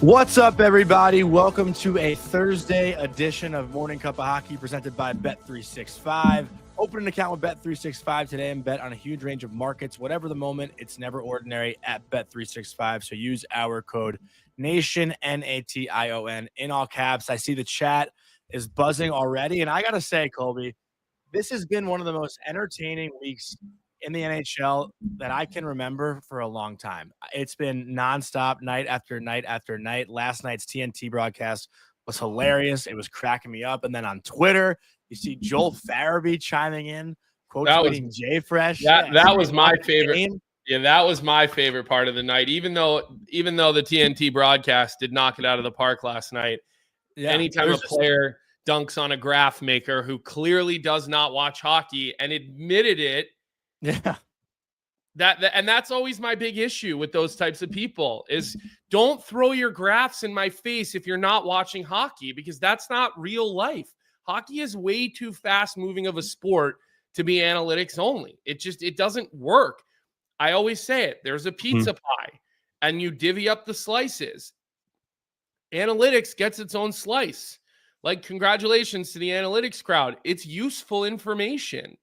What's up, everybody? Welcome to a Thursday edition of Morning Cuppa Hockey presented by Bet365. Open an account with Bet365 today and bet on a huge range of markets. Whatever the moment, it's never ordinary at Bet365. So use our code NATION, NATION, in all caps. I see the chat is buzzing already. And I got to say, Colby, this has been one of the most entertaining weeks in the NHL that I can remember for a long time. It's been nonstop, night after night after night. Last night's TNT broadcast was hilarious. It was cracking me up. And then on Twitter, you see Joel Farabee chiming in, quote tweeting Jay Fresh. That was my favorite. Yeah, that was my favorite part of the night. Even though the TNT broadcast did knock it out of the park last night. Yeah, anytime a player dunks on a graph maker who clearly does not watch hockey and admitted it. Yeah. And that's always my big issue with those types of people is don't throw your graphs in my face if you're not watching hockey, because that's not real life. Hockey is way too fast moving of a sport to be analytics only. It doesn't work. I always say it. There's a pizza pie and you divvy up the slices. Analytics gets its own slice. Like, congratulations to the analytics crowd. It's useful information.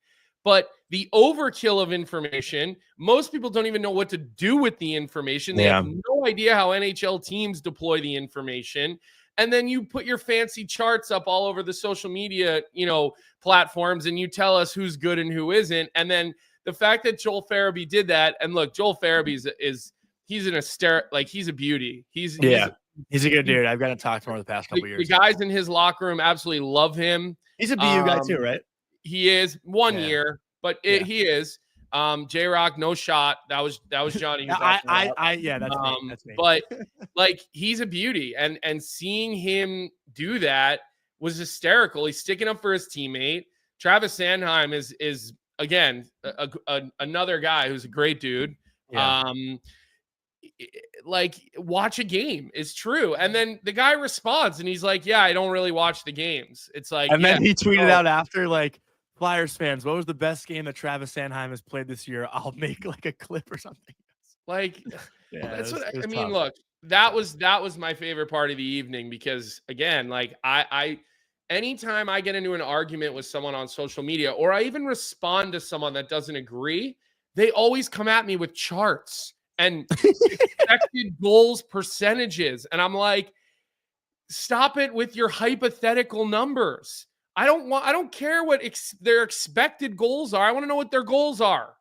But the overkill of information, most people don't even know what to do with the information. They have no idea how NHL teams deploy the information. And then you put your fancy charts up all over the social media, platforms, and you tell us who's good and who isn't. And then the fact that Joel Farabee did that, and look, Joel Farabee he's a beauty. He's a good dude. I've got to talk to him over the past couple years. The guys in his locker room absolutely love him. He's a BU guy too, right? He is 1 year, but he is. J-Rock, no shot. That was Johnny. That's me. But he's a beauty, and seeing him do that was hysterical. He's sticking up for his teammate. Travis Sanheim is again another guy who's a great dude. Yeah. Watch a game. It's true. And then the guy responds and he's like, yeah, I don't really watch the games. It's like, and then he tweeted out after, like, Flyers fans, what was the best game that Travis Sanheim has played this year? I'll make like a clip or something. That's what I mean. Tough. Look, that was my favorite part of the evening, because again, I anytime I get into an argument with someone on social media, or I even respond to someone that doesn't agree, they always come at me with charts and expected goals percentages. And I'm like, stop it with your hypothetical numbers. I don't care what their expected goals are. I want to know what their goals are.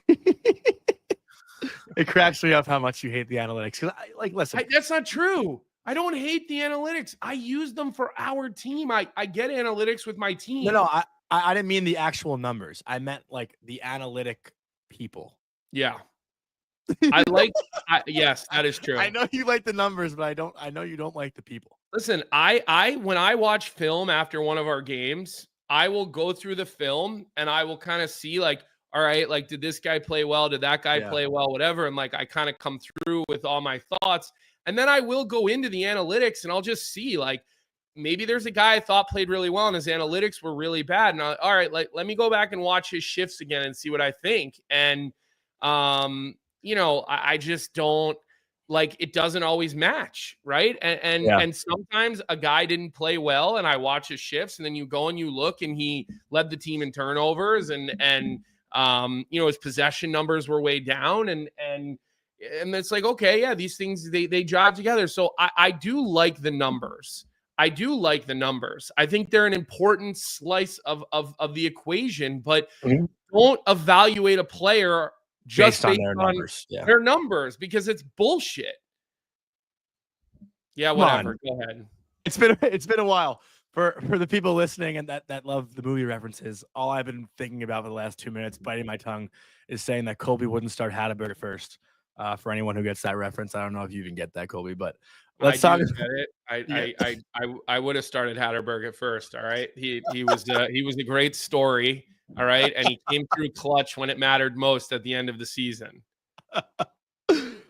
It cracks me up how much you hate the analytics. Listen, that's not true. I don't hate the analytics. I use them for our team. I get analytics with my team. No, I didn't mean the actual numbers. I meant like the analytic people. Yeah. Yes, that is true. I know you like the numbers, but I know you don't like the people. Listen, I when I watch film after one of our games, I will go through the film and I will kind of see, like, all right, like, did this guy play well? Did that guy play well? Whatever. And like, I kind of come through with all my thoughts, and then I will go into the analytics and I'll just see, like, maybe there's a guy I thought played really well and his analytics were really bad. And all right, like, let me go back and watch his shifts again and see what I think. And, I just don't, like, it doesn't always match, right? And sometimes a guy didn't play well and I watch his shifts, and then you go and you look and he led the team in turnovers and his possession numbers were way down, and it's like, okay, yeah, these things, they jive together. So I do like the numbers. I think they're an important slice of the equation, but don't evaluate a player just based on their numbers, because it's bullshit. Yeah, whatever. Go ahead. It's been a while for the people listening and that love the movie references. All I've been thinking about for the last 2 minutes, biting my tongue, is saying that Colby wouldn't start Hatterberg at first. For anyone who gets that reference, I don't know if you even get that, Colby, but let's talk. I would have started Hatterberg at first. All right, he was a great story. All right. And he came through clutch when it mattered most at the end of the season.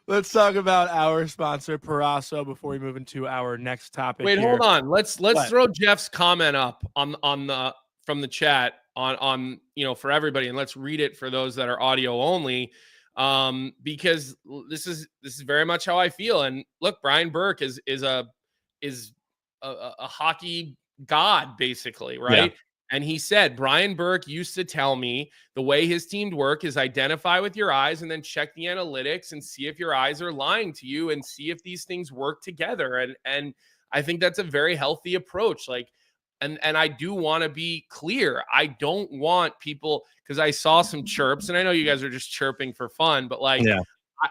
Let's talk about our sponsor, Proraso, before we move into our next topic. Wait, hold on. Let's throw Jeff's comment up from the chat on for everybody, and let's read it for those that are audio only. Because this is very much how I feel. And look, Brian Burke is a hockey god, basically, right? And he said, Brian Burke used to tell me the way his team work is identify with your eyes and then check the analytics and see if your eyes are lying to you and see if these things work together. And I think that's a very healthy approach. Like, and I do want to be clear. I don't want people, because I saw some chirps, and I know you guys are just chirping for fun, but like,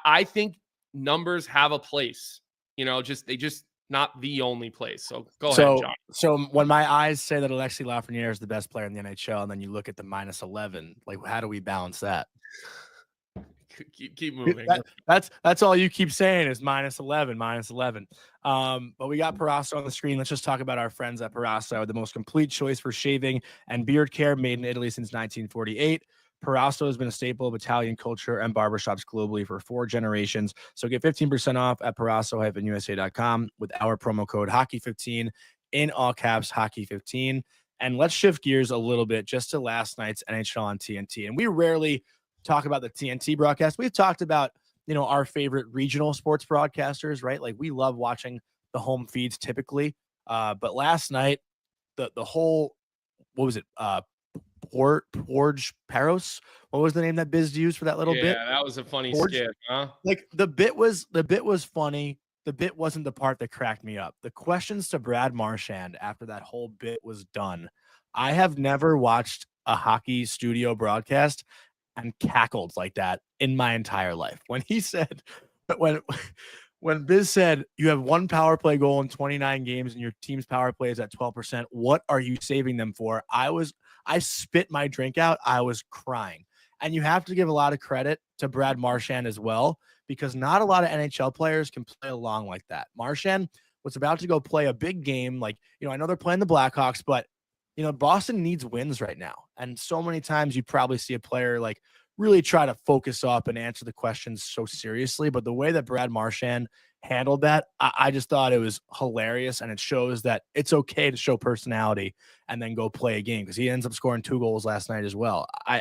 I think numbers have a place, they just not the only place. So go ahead, John. So when my eyes say that Alexis Lafreniere is the best player in the NHL, and then you look at the -11, like, how do we balance that? Keep moving. That's all you keep saying is -11. But we got Proraso on the screen. Let's just talk about our friends at Proraso, the most complete choice for shaving and beard care, made in Italy since 1948. Proraso has been a staple of Italian culture and barbershops globally for 4 generations. So get 15% off at Proraso-USA.com with our promo code Hockey15 in all caps, Hockey15. And let's shift gears a little bit just to last night's NHL on TNT. And we rarely talk about the TNT broadcast. We've talked about, our favorite regional sports broadcasters, right? Like, we love watching the home feeds typically. But last night, the whole, what was it? Porge Paros. What was the name that Biz used for that little bit? Yeah, that was a funny skit, huh? Like, the bit was funny. The bit wasn't the part that cracked me up. The questions to Brad Marchand after that whole bit was done. I have never watched a hockey studio broadcast and cackled like that in my entire life. When he said, when Biz said, you have 1 power play goal in 29 games and your team's power play is at 12%, what are you saving them for? I spit my drink out. I was crying. And you have to give a lot of credit to Brad Marchand as well, because not a lot of NHL players can play along like that. Marchand was about to go play a big game. Like, I know they're playing the Blackhawks, but Boston needs wins right now. And so many times you probably see a player like really try to focus up and answer the questions so seriously. But the way that Brad Marchand handled that, I just thought it was hilarious. And it shows that it's okay to show personality and then go play a game, because he ends up scoring 2 goals last night as well. I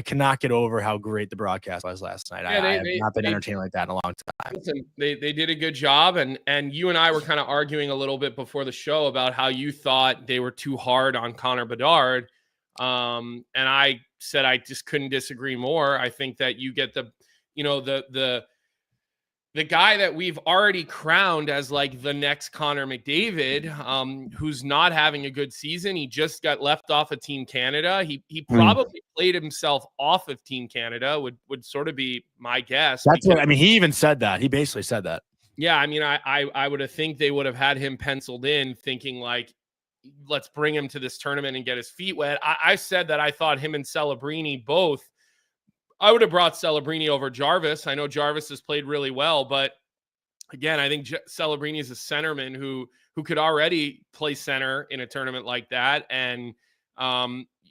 cannot get over how great the broadcast was last night. I have not been entertained like that in a long time. Listen, they did a good job, and you and I were kind of arguing a little bit before the show about how you thought they were too hard on Connor Bedard, and I said I just couldn't disagree more. I think that you get the guy that we've already crowned as like the next Connor McDavid, who's not having a good season. He just got left off of Team Canada. He probably played himself off of Team Canada, would sort of be my guess. That's what I mean. He even said that. He basically said that. Yeah, I mean, I would have think they would have had him penciled in, thinking like, let's bring him to this tournament and get his feet wet. I said that I thought him and Celebrini both. I would have brought Celebrini over Jarvis. I know Jarvis has played really well, but again, I think Celebrini is a centerman who could already play center in a tournament like that. And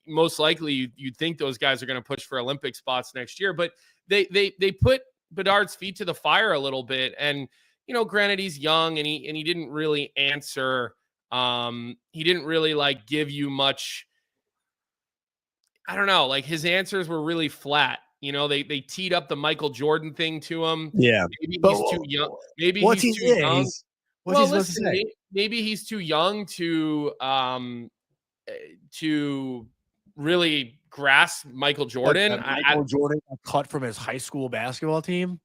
most likely you'd think those guys are going to push for Olympic spots next year, but they put Bedard's feet to the fire a little bit. And, granted, he's young and he didn't really answer. He didn't really like give you much. I don't know. Like, his answers were really flat. They teed up the Michael Jordan thing to him. Yeah. Maybe he's too young. Maybe he's too young. What's he supposed to say? Maybe he's too young to really grasp Michael Jordan. Michael Jordan cut from his high school basketball team.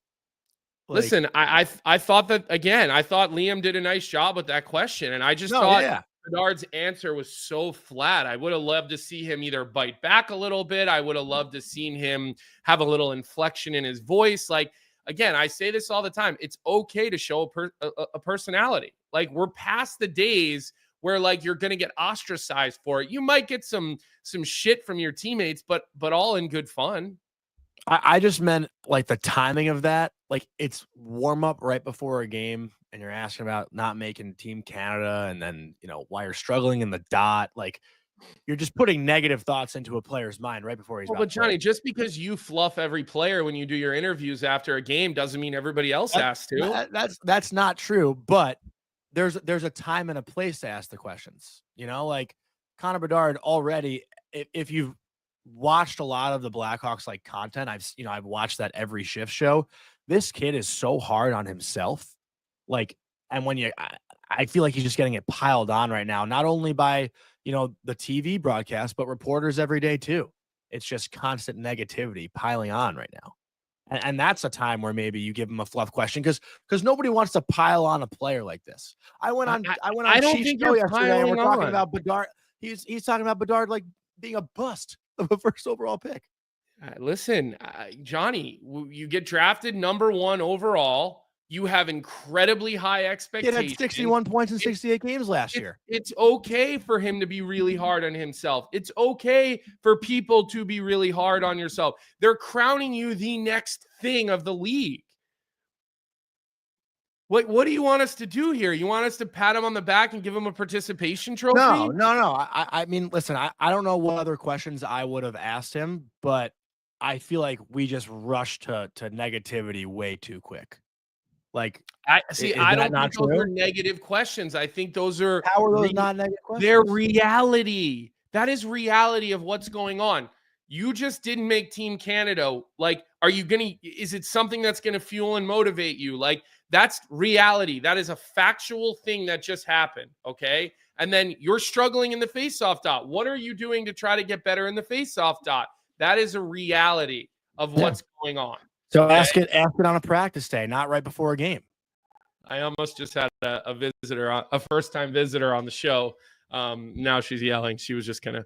Listen, I thought that, again, I thought Liam did a nice job with that question. And I just thought Bedard's answer was so flat. I would have loved to see him either bite back a little bit. I would have loved to seen him have a little inflection in his voice. Like, again, I say this all the time. It's okay to show a personality. Like, we're past the days where like you're going to get ostracized for it. You might get some shit from your teammates, but all in good fun. I just meant like the timing of that. Like, it's warm up right before a game, and you're asking about not making Team Canada, and then why you're struggling in the dot. Like, you're just putting negative thoughts into a player's mind right before he's. But Johnny, just because you fluff every player when you do your interviews after a game doesn't mean everybody else has to. That's not true. But there's a time and a place to ask the questions. Like Connor Bedard already. If you've watched a lot of the Blackhawks like content. I've watched that every shift show. This kid is so hard on himself. Like, and when I feel like he's just getting it piled on right now, not only by, the TV broadcast, but reporters every day too. It's just constant negativity piling on right now. And that's a time where maybe you give him a fluff question because nobody wants to pile on a player like this. I went on I don't Chief's think show you're yesterday, and we're talking on. about Bedard. He's talking about Bedard like being a bust of a first overall pick. Listen, Johnny, you get drafted number 1 overall. You have incredibly high expectations. He had 61 points in 68 games last year. It's okay for him to be really hard on himself. It's okay for people to be really hard on yourself. They're crowning you the next thing of the league. What do you want us to do here? You want us to pat him on the back and give him a participation trophy? No. I mean, listen, I don't know what other questions I would have asked him, but I feel like we just rushed to negativity way too quick. Like, I don't think those are negative questions. I think those are how are those not negative questions? They're reality. That is reality of what's going on. You just didn't make Team Canada. Like, is it something that's going to fuel and motivate you? Like, that's reality. That is a factual thing that just happened. Okay. And then you're struggling in the faceoff dot. What are you doing to try to get better in the faceoff dot? That is a reality of what's going on. So ask it on a practice day, not right before a game. I almost just had a first-time visitor on the show. Now she's yelling. She was just kind of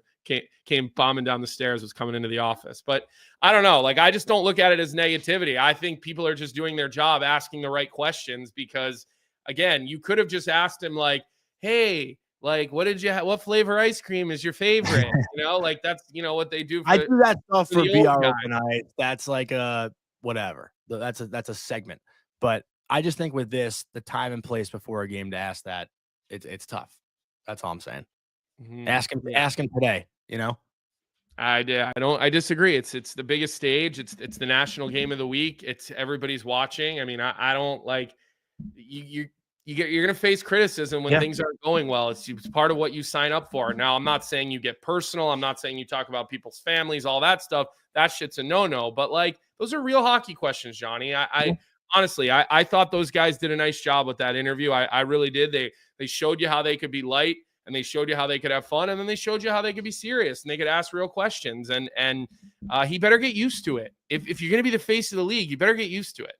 came bombing down the stairs, was coming into the office. But I don't know. Like, I just don't look at it as negativity. I think people are just doing their job, asking the right questions, because, again, you could have just asked him, like, hey, like, what flavor ice cream is your favorite? Like, that's, what they do. I do that stuff for BR Open Ice. That's like whatever. That's a segment. But I just think with this, the time and place before a game to ask that, it's tough. That's all I'm saying. Mm-hmm. Ask him today, I disagree. It's the biggest stage. It's the national game of the week. It's everybody's watching. I mean, I don't like you're going to face criticism when things aren't going well. It's part of what you sign up for. Now, I'm not saying you get personal. I'm not saying you talk about people's families, all that stuff. That shit's a no-no. But, like, those are real hockey questions, Johnny. Honestly, I thought those guys did a nice job with that interview. I really did. They showed you how they could be light, and they showed you how they could have fun, and then they showed you how they could be serious, and they could ask real questions. And he better get used to it. If you're going to be the face of the league, you better get used to it.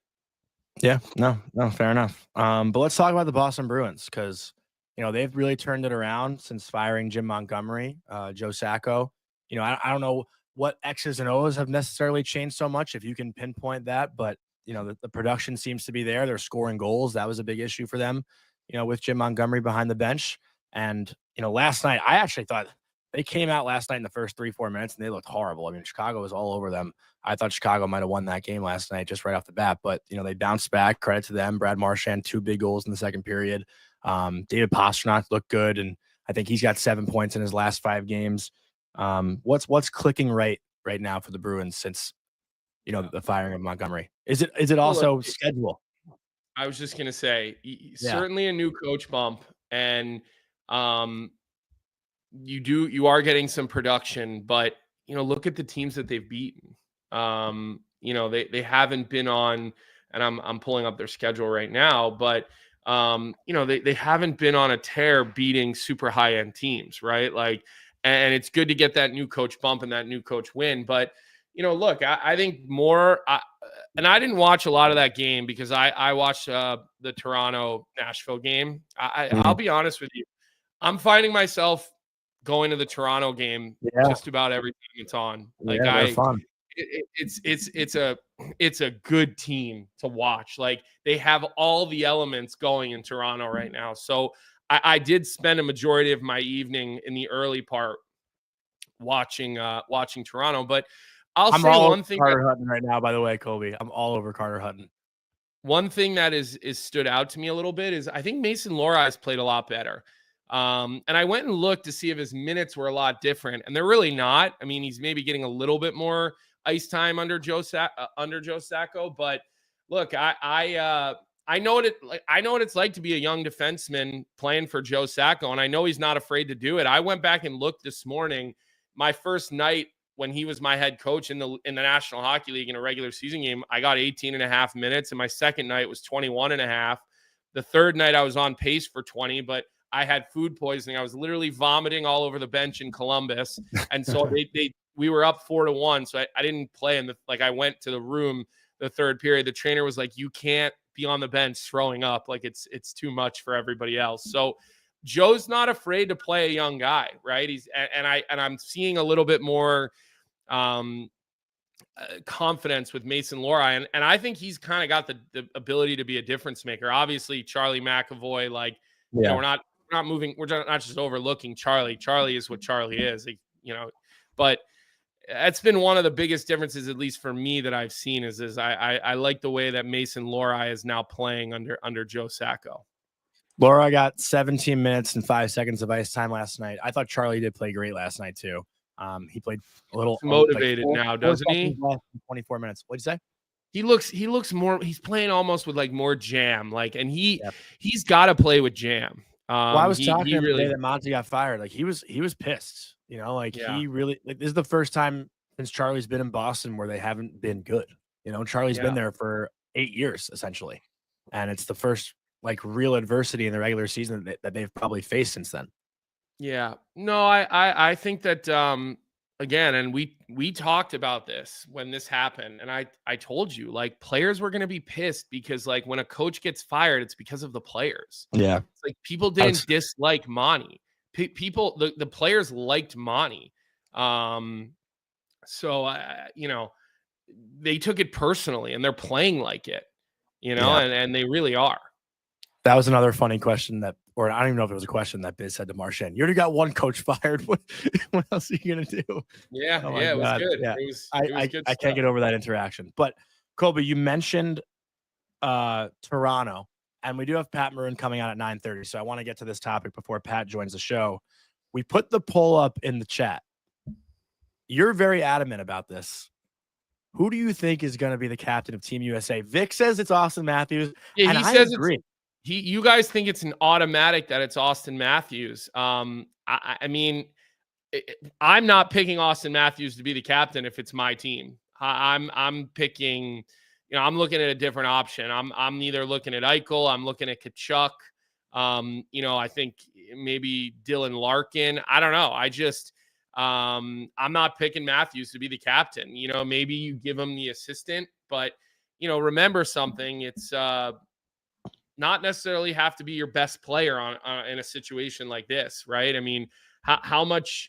Yeah, no, fair enough. But let's talk about the Boston Bruins, because, they've really turned it around since firing Jim Montgomery, Joe Sacco. I don't know what X's and O's have necessarily changed so much, if you can pinpoint that, but the production seems to be there. They're scoring goals. That was a big issue for them, with Jim Montgomery behind the bench. And, last night, I actually thought they came out last night in the first 3-4 minutes and they looked horrible. I mean, Chicago was all over them. I thought Chicago might have won that game last night just right off the bat, but, they bounced back. Credit to them. Brad Marchand, 2 big goals in the second period. David Pastrnak looked good, and I think he's got 7 points in his last 5 games. What's clicking right now for the Bruins since, the firing of Montgomery? Is it also schedule? I was just going to say, certainly a new coach bump, and you are getting some production, but look at the teams that they've beaten. They haven't been on, and I'm pulling up their schedule right now, but they haven't been on a tear beating super high end teams, right? Like, and it's good to get that new coach bump and that new coach win. But look, I think more. And I didn't watch a lot of that game because I watched the Toronto-Nashville game. I'll be honest with you. I'm finding myself going to the Toronto game just about every time it's on. Like, fun. It's a good team to watch. Like, they have all the elements going in Toronto right now. So I did spend a majority of my evening in the early part watching Toronto, but I'm say all one thing. Carter Hutton right now, by the way, Colby. I'm all over Carter Hutton. One thing that is stood out to me a little bit is I think Mason Lohrei has played a lot better. And I went and looked to see if his minutes were a lot different, and they're really not. I mean, he's maybe getting a little bit more ice time under Joe Sacco, but look, I know what it's like to be a young defenseman playing for Joe Sacco, and I know he's not afraid to do it. I went back and looked this morning. My first night when he was my head coach in the National Hockey League in a regular season game, I got 18.5 minutes, and my second night was 21.5. The third night I was on pace for 20, but I had food poisoning. I was literally vomiting all over the bench in Columbus, and so we were up 4-1, so I didn't play. And I went to the room the third period. The trainer was like, "You can't be on the bench throwing up. Like it's too much for everybody else." So Joe's not afraid to play a young guy, right? I'm seeing a little bit more confidence with Mason Lohrei, and I think he's kind of got the ability to be a difference maker. Obviously, Charlie McAvoy, you know, we're not moving, we're not just overlooking Charlie. Charlie is what Charlie is, but that's been one of the biggest differences, at least for me, that I've seen is I like the way that Mason Lohrei is now playing under Joe Sacco. Lohrei got 17 minutes and 5 seconds of ice time last night. I thought Charlie did play great last night too. He played a little motivated now, doesn't he? 24 minutes. What'd you say? He looks more. He's playing almost with more jam. And he's got to play with jam. Well, I was talking to him the day that Monty got fired. He was pissed. He really this is the first time since Charlie's been in Boston where they haven't been good. Charlie's been there for 8 years essentially, and it's the first real adversity in the regular season that they've probably faced since then. Yeah, no, I think that again, and we talked about this when this happened, and I told you players were going to be pissed because when a coach gets fired, it's because of the players. Yeah, it's people didn't dislike Monty. People, the players liked Monty. So they took it personally, and they're playing like it, and they really are. That was another funny question or I don't even know if it was a question that Biz said to Marchand. You already got one coach fired. What else are you going to do? Yeah, it was good. Yeah. It was good I can't get over that interaction. But, Colby, you mentioned Toronto, and we do have Pat Maroon coming out at 9:30, so I want to get to this topic before Pat joins the show. We put the poll up in the chat. You're very adamant about this. Who do you think is going to be the captain of Team USA? Vic says it's Austin Matthews, and I agree. You guys think it's an automatic that it's Austin Matthews. I mean, I'm not picking Austin Matthews to be the captain if it's my team. I'm picking, I'm looking at a different option. I'm either looking at Eichel, I'm looking at Tkachuk. I think maybe Dylan Larkin. I don't know. I'm not picking Matthews to be the captain. Maybe you give him the assistant, but remember something. It's not necessarily have to be your best player in a situation like this, right? I mean, how much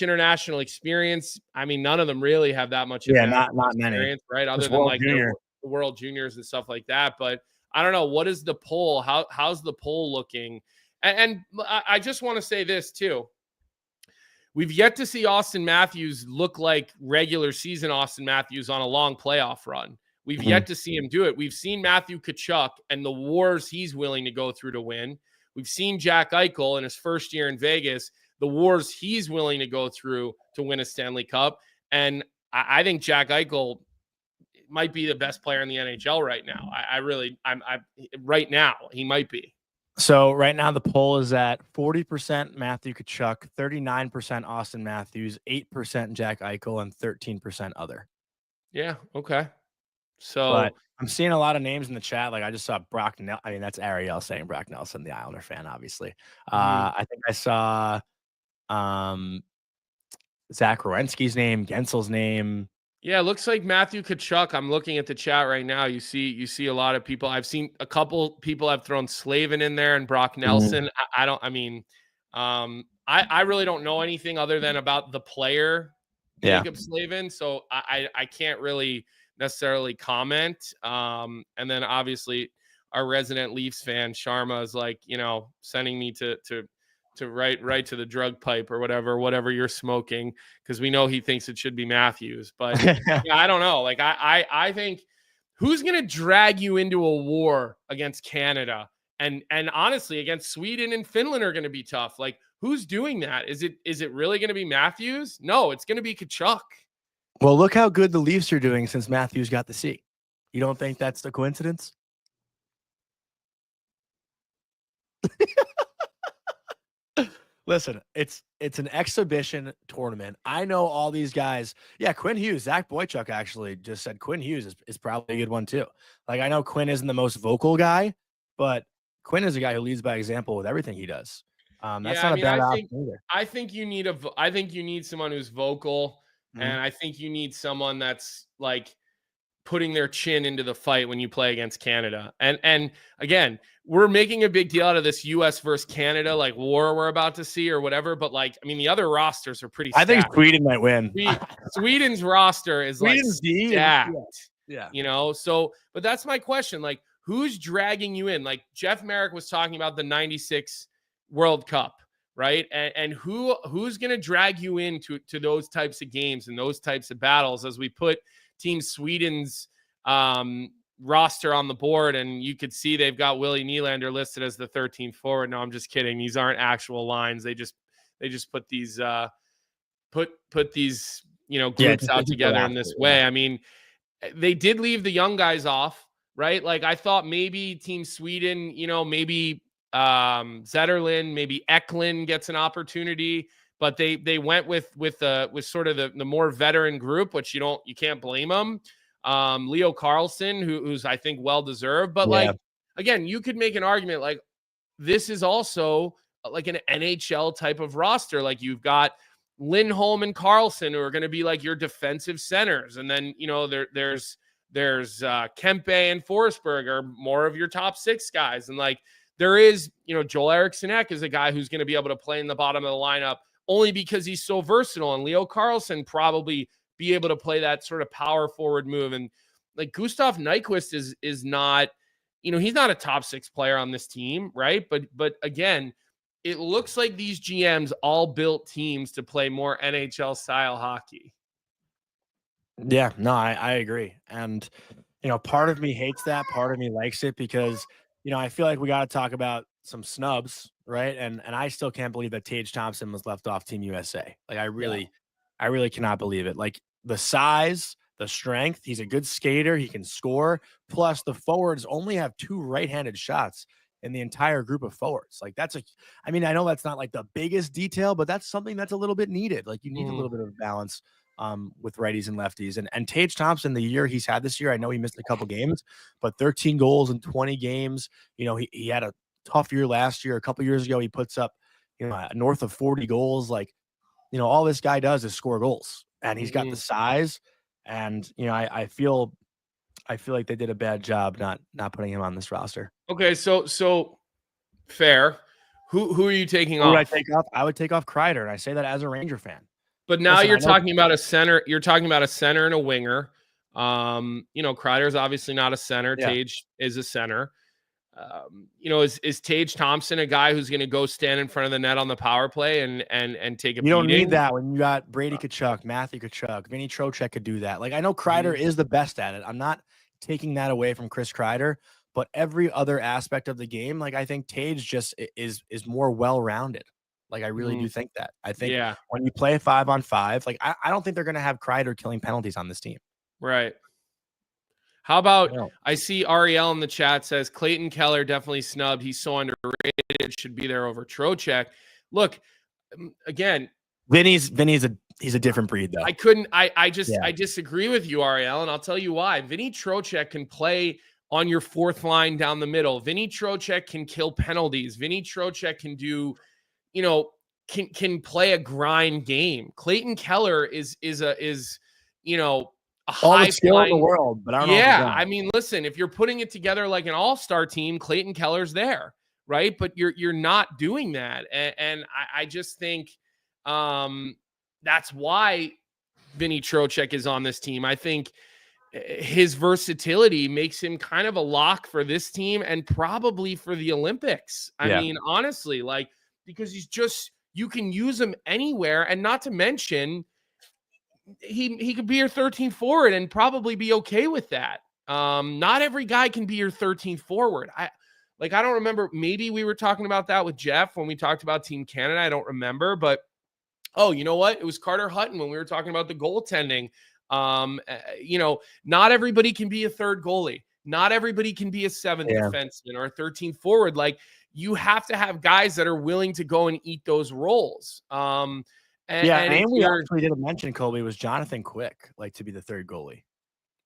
international experience? I mean, none of them really have that much not experience, many, right? Other than the World Juniors and stuff like that. But I don't know. What is the poll? How's the poll looking? And I just want to say this too. We've yet to see Austin Matthews look like regular season Austin Matthews on a long playoff run. We've yet to see him do it. We've seen Matthew Tkachuk and the wars he's willing to go through to win. We've seen Jack Eichel in his first year in Vegas, the wars he's willing to go through to win a Stanley Cup. And I think Jack Eichel might be the best player in the NHL right now. Right now, he might be. So right now the poll is at 40% Matthew Tkachuk, 39% Austin Matthews, 8% Jack Eichel, and 13% other. Yeah, okay. So but I'm seeing a lot of names in the chat. I just saw Brock. I mean, that's Ariel saying Brock Nelson, the Islander fan, obviously. I think I saw Zach Werenski's name, Gensel's name. Yeah, it looks like Matthew Tkachuk. I'm looking at the chat right now. You see a lot of people. I've seen a couple people have thrown Slavin in there and Brock Nelson. I really don't know anything other than about the player, Jacob Slavin. So I can't really necessarily comment. And then obviously our resident Leafs fan Sharma is sending me to right to the drug pipe or whatever you're smoking, because we know he thinks it should be Matthews. But I don't know. I think who's gonna drag you into a war against Canada and honestly against Sweden and Finland are gonna be tough. Who's doing that? Is it really gonna be Matthews? No, it's gonna be Tkachuk. Well, look how good the Leafs are doing since Matthews got the C. You don't think that's the coincidence? Listen, it's an exhibition tournament. I know all these guys. Yeah, Quinn Hughes, Zach Boychuk actually just said Quinn Hughes is probably a good one too. Like I know Quinn isn't the most vocal guy, but Quinn is a guy who leads by example with everything he does. That's Yeah, I not a mean, bad option either. I think you need I think you need someone who's vocal, Mhm. and I think you need someone that's like putting their chin into the fight when you play against Canada. And again, we're making a big deal out of this US versus Canada like war we're about to see or whatever, but like I mean the other rosters are pretty I think stacked. Sweden might win. Sweden's roster is like Sweden's D and stacked. yeah. You know, so but that's my question. Like, who's dragging you in? Like Jeff Merrick was talking about the 96 World Cup, right? And who's gonna drag you into those types of games and those types of battles as we put Team Sweden's roster on the board, and you could see they've got Willie Nylander listed as the 13th forward. No, I'm just kidding. These aren't actual lines. They just put these put these groups out together in this way. I mean, they did leave the young guys off, right? Like I thought maybe Team Sweden, maybe Zetterlund, maybe Eklund gets an opportunity, but they went with sort of the more veteran group, which you can't blame them. Leo Carlson, who's I think well deserved, but like again, you could make an argument like this is also like an NHL type of roster. Like you've got Lindholm and Carlson who are going to be like your defensive centers, and then there's Kempe and Forsberg are more of your top six guys, and like there is Joel Eriksson Ek is a guy who's going to be able to play in the bottom of the lineup only because he's so versatile, and Leo Carlson probably be able to play that sort of power forward move. And like Gustav Nyquist is not, he's not a top six player on this team, right? But again, it looks like these GMs all built teams to play more NHL style hockey. Yeah, no, I agree. And, part of me hates that. Part of me likes it because, I feel like we got to talk about some snubs, right? And I still can't believe that Tage Thompson was left off Team USA. Like I really cannot believe it. Like the size, the strength, he's a good skater. He can score. Plus the forwards only have 2 right-handed shots in the entire group of forwards. Like I know that's not like the biggest detail, but that's something that's a little bit needed. Like you need a little bit of balance with righties and lefties. And Tage Thompson, the year he's had this year, I know he missed a couple games, but 13 goals in 20 games. He had a tough year last year. A couple years ago, he puts up, north of 40 goals. Like, all this guy does is score goals, and he's got the size. And, I feel like they did a bad job not putting him on this roster. Okay, so fair. Who are you taking off? Who would I take off? I would take off Kreider, and I say that as a Ranger fan. But now you're talking about a center. You're talking about a center and a winger. Kreider is obviously not a center. Yeah. Tage is a center. Is Tage Thompson a guy who's going to go stand in front of the net on the power play and take a beating? You don't need that when you got Brady Tkachuk, Matthew Tkachuk, Vinny Trocheck could do that. Like I know Kreider is the best at it. I'm not taking that away from Chris Kreider, but every other aspect of the game, like I think Tage just is more well-rounded. Like I really do think that. I think when you play 5-on-5, like I don't think they're going to have Kreider killing penalties on this team. Right. How about I see Ariel in the chat says Clayton Keller definitely snubbed. He's so underrated. Should be there over Trocheck. Look, again, Vinny's he's a different breed though. I disagree with you, Ariel, and I'll tell you why. Vinny Trocheck can play on your fourth line down the middle. Vinny Trocheck can kill penalties. Vinny Trocheck can do, can play a grind game. Clayton Keller is a all the skill in the world, but I don't know. I mean, listen, if you're putting it together like an all-star team, Clayton Keller's there, right? But you're not doing that, and I just think that's why Vinny Trocheck is on this team. I think his versatility makes him kind of a lock for this team and probably for the Olympics. I mean, honestly, like because you can use him anywhere, and not to mention, he could be your 13th forward and probably be okay with that. Not every guy can be your 13th forward. I don't remember. Maybe we were talking about that with Jeff when we talked about Team Canada. I don't remember, but you know what? It was Carter Hutton when we were talking about the goaltending. Not everybody can be a third goalie. Not everybody can be a 7th defenseman or a 13th forward. Like you have to have guys that are willing to go and eat those roles. And we actually didn't mention Colby was Jonathan Quick, like, to be the third goalie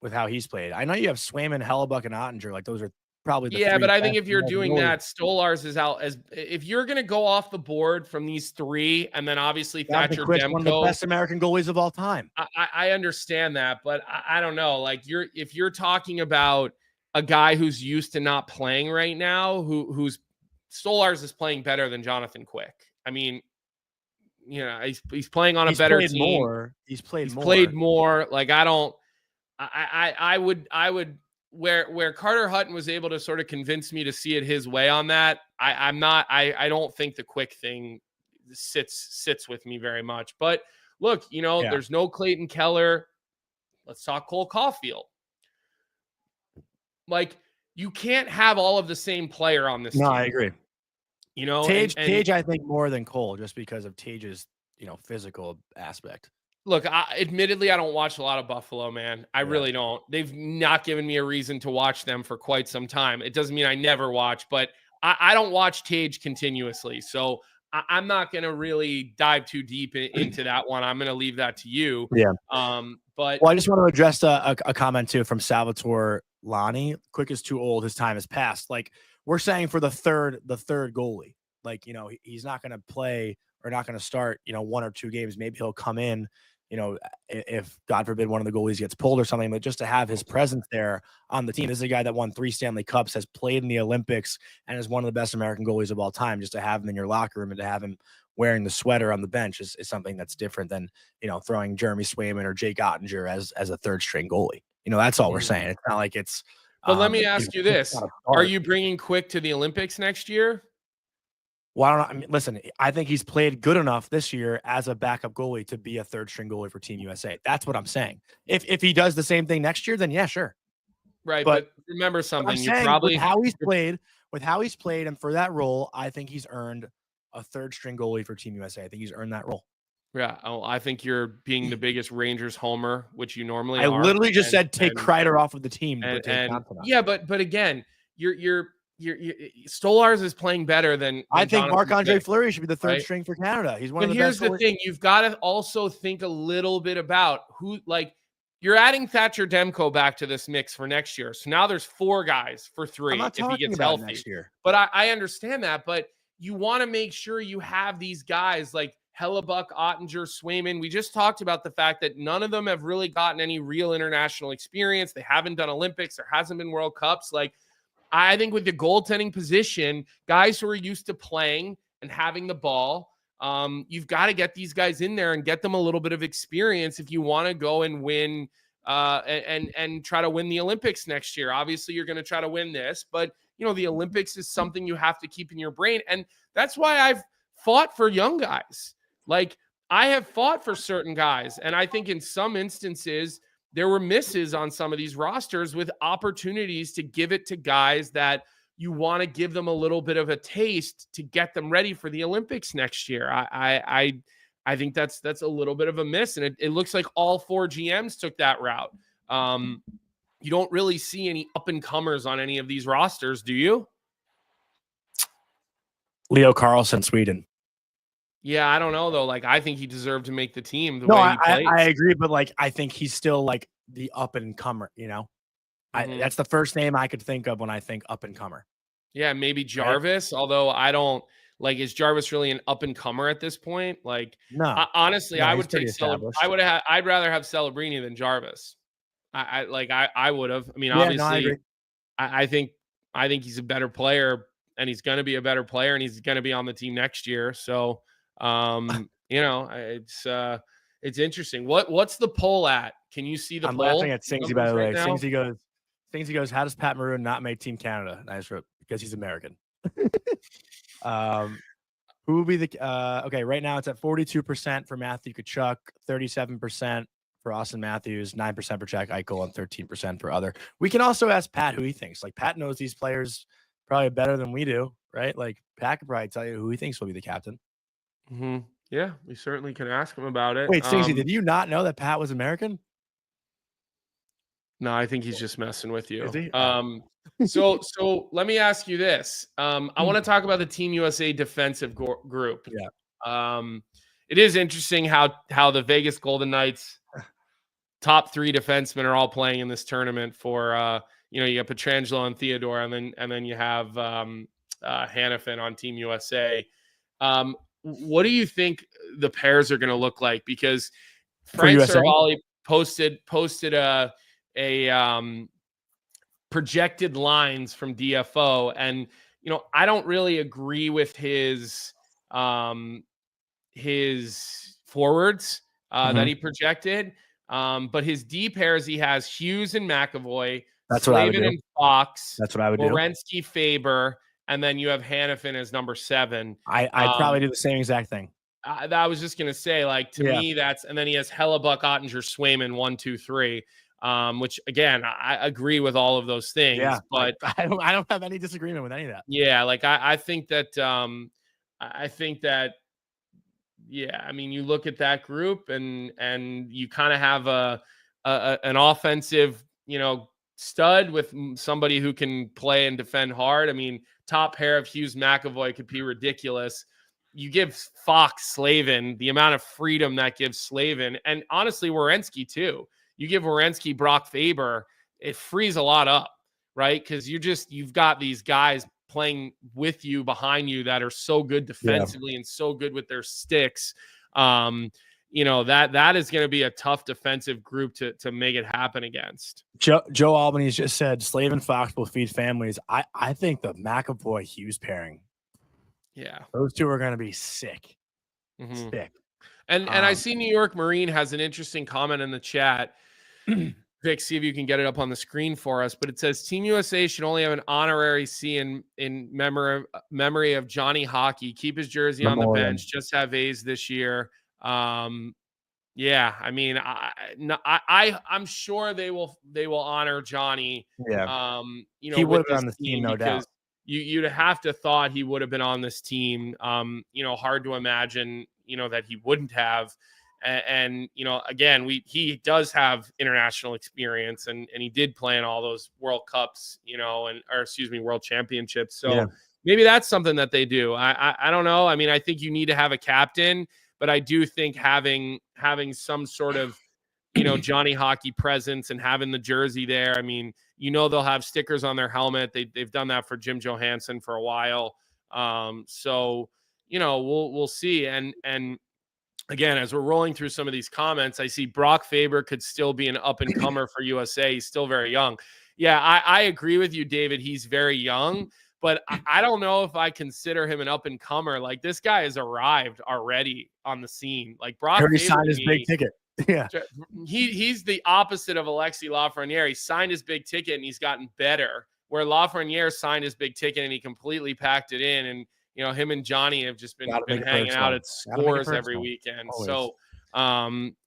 with how he's played. I know you have Swayman, Hellebuck, and Ottinger. Like, those are probably the three but I think best if you're doing goalies. that, Stolarz is out. If you're going to go off the board from these three, and then obviously Thatcher Demko, one of the best American goalies of all time. I understand that, but I don't know. Like, if you're talking about a guy who's used to not playing right now, who's Stolarz is playing better than Jonathan Quick. I mean, he's playing on a better team. He's played more. Like, I would where Carter Hutton was able to sort of convince me to see it his way on that. I don't think the Quick thing sits with me very much. But look, there's no Clayton Keller. Let's talk Cole Caulfield. Like, you can't have all of the same player on this team. No, I agree. Tage, I think more than Cole, just because of Tage's, physical aspect. Look, admittedly, I don't watch a lot of Buffalo, man. I really don't. They've not given me a reason to watch them for quite some time. It doesn't mean I never watch, but I don't watch Tage continuously. So I'm not going to really dive too deep into that one. I'm going to leave that to you. Yeah. But I just want to address a comment too from Salvatore Lani. Quick is too old. His time has passed. Like, we're saying for the third goalie, like, he's not going to play or not going to start, 1 or 2 games. Maybe he'll come in, if God forbid one of the goalies gets pulled or something, but just to have his presence there on the team. This is a guy that won 3 Stanley Cups, has played in the Olympics, and is one of the best American goalies of all time. Just to have him in your locker room and to have him wearing the sweater on the bench is something that's different than, throwing Jeremy Swayman or Jake Ottinger as a third string goalie. That's all we're saying. It's not like it's. But let me ask you this: are you bringing Quick to the Olympics next year? Well, I mean, listen, I think he's played good enough this year as a backup goalie to be a third string goalie for Team USA. That's what I'm saying. If he does the same thing next year, then yeah, sure. Right, but remember something. You probably with how he's played, and for that role, I think he's earned a third string goalie for Team USA. I think he's earned that role. Yeah, I think you're being the biggest Rangers homer, which you normally are. I literally just said take Kreider off of the team. But again, you're Stolarz is playing better than I think Marc-Andre Fleury should be the third string for Canada. He's one of the best. Here's the thing: you've got to also think a little bit about who, like, you're adding Thatcher Demko back to this mix for next year. So now there's 4 guys for 3 if he gets healthy next year. But I understand that. But you want to make sure you have these guys like Hellebuck, Ottinger, Swayman. We just talked about the fact that none of them have really gotten any real international experience. They haven't done Olympics. There hasn't been World Cups. Like, I think with the goaltending position, guys who are used to playing and having the ball, you've got to get these guys in there and get them a little bit of experience if you want to go and win and try to win the Olympics next year. Obviously, you're going to try to win this, but the Olympics is something you have to keep in your brain. And that's why I've fought for young guys. Like, I have fought for certain guys. And I think in some instances, there were misses on some of these rosters with opportunities to give it to guys that you want to give them a little bit of a taste to get them ready for the Olympics next year. I think that's a little bit of a miss. And it looks like all 4 GMs took that route. You don't really see any up-and-comers on any of these rosters, do you? Leo Carlsson, Sweden. Yeah, I don't know, though. Like, I think he deserved to make the team the way he plays. I agree, but, like, I think he's still, like, the up-and-comer, That's the first name I could think of when I think up-and-comer. Yeah, maybe Jarvis, although I don't – like, is Jarvis really an up-and-comer at this point? Like, no. Honestly, I would take I'd rather have Celebrini than Jarvis. I would have. I mean, obviously, I think he's a better player, and he's going to be a better player, and he's going to be on the team next year. So, it's interesting. What's the poll at? Can you see the poll? I'm laughing at Singsy, by the way. Singsy goes, how does Pat Maroon not make Team Canada? And I just wrote, because he's American. Who will be the okay, right now it's at 42% for Matthew Tkachuk, 37% for Austin Matthews, 9% for Jack Eichel, and 13% for other. We can also ask Pat who he thinks. Like, Pat knows these players probably better than we do, right? Like, Pat could probably tell you who he thinks will be the captain. Mm-hmm. Yeah, we certainly can ask him about it. Wait, Stacey, did you not know that Pat was American? No, I think he's just messing with you. Is he? So let me ask you this. I want to talk about the Team USA defensive group. Yeah. It is interesting how the Vegas Golden Knights top 3 defensemen are all playing in this tournament for you got Pietrangelo and Theodore, and then you have Hanifin on Team USA. What do you think the pairs are going to look like? Because Frank Saravalli posted a projected lines from DFO, and I don't really agree with his forwards that he projected. But his D pairs, he has Hughes and McAvoy, That's what I would Slavin do. and Fox, That's what I would do. Werenski, Faber, and then you have Hanifin as number 7. I'd probably do the same exact thing. I was just gonna say, like, to me, that's, and then he has Hellebuck, Ottinger, Swayman, 1, 2, 3. Which again, I agree with all of those things. Yeah, but I don't have any disagreement with any of that. Yeah, like I think that yeah, I mean, you look at that group and you kind of have an offensive, stud with somebody who can play and defend hard. I mean, top pair of Hughes McAvoy could be ridiculous. You give Fox Slavin, the amount of freedom that gives Slavin, and honestly, Werenski too. You give Werenski Brock Faber, it frees a lot up, right? Because you've got these guys playing with you, behind you, that are so good defensively and so good with their sticks. That is going to be a tough defensive group to make it happen against. Joe Albany's just said Slavin Fox will feed families. I think the McAvoy Hughes pairing. Yeah, those two are going to be sick. Sick. And I see New York Marine has an interesting comment in the chat. Vic, see if you can get it up on the screen for us. But it says Team USA should only have an honorary C in memory of Johnny Hockey. Keep his jersey on the bench. Just have A's this year. Yeah, I mean, I'm sure they will honor Johnny. Yeah. He would have been on this team, no doubt. You'd have to thought he would have been on this team. Hard to imagine, that he wouldn't have. And again, he does have international experience, and he did play in all those World Cups, World Championships. So maybe that's something that they do. I don't know. I mean, I think you need to have a captain, but I do think having some sort of, Johnny Hockey presence and having the jersey there. I mean, they'll have stickers on their helmet. They've done that for Jim Johansson for a while. So, we'll see. And again, as we're rolling through some of these comments, I see Brock Faber could still be an up-and-comer for USA. He's still very young. Yeah, I agree with you, David. He's very young, but I don't know if I consider him an up-and-comer. Like, this guy has arrived already on the scene. Like, Brock Faber signed his big ticket. Yeah. He's the opposite of Alexis Lafreniere. He signed his big ticket, and he's gotten better, where Lafreniere signed his big ticket, and he completely packed it in, and him and Johnny have just been hanging out at Scores every weekend. Always. So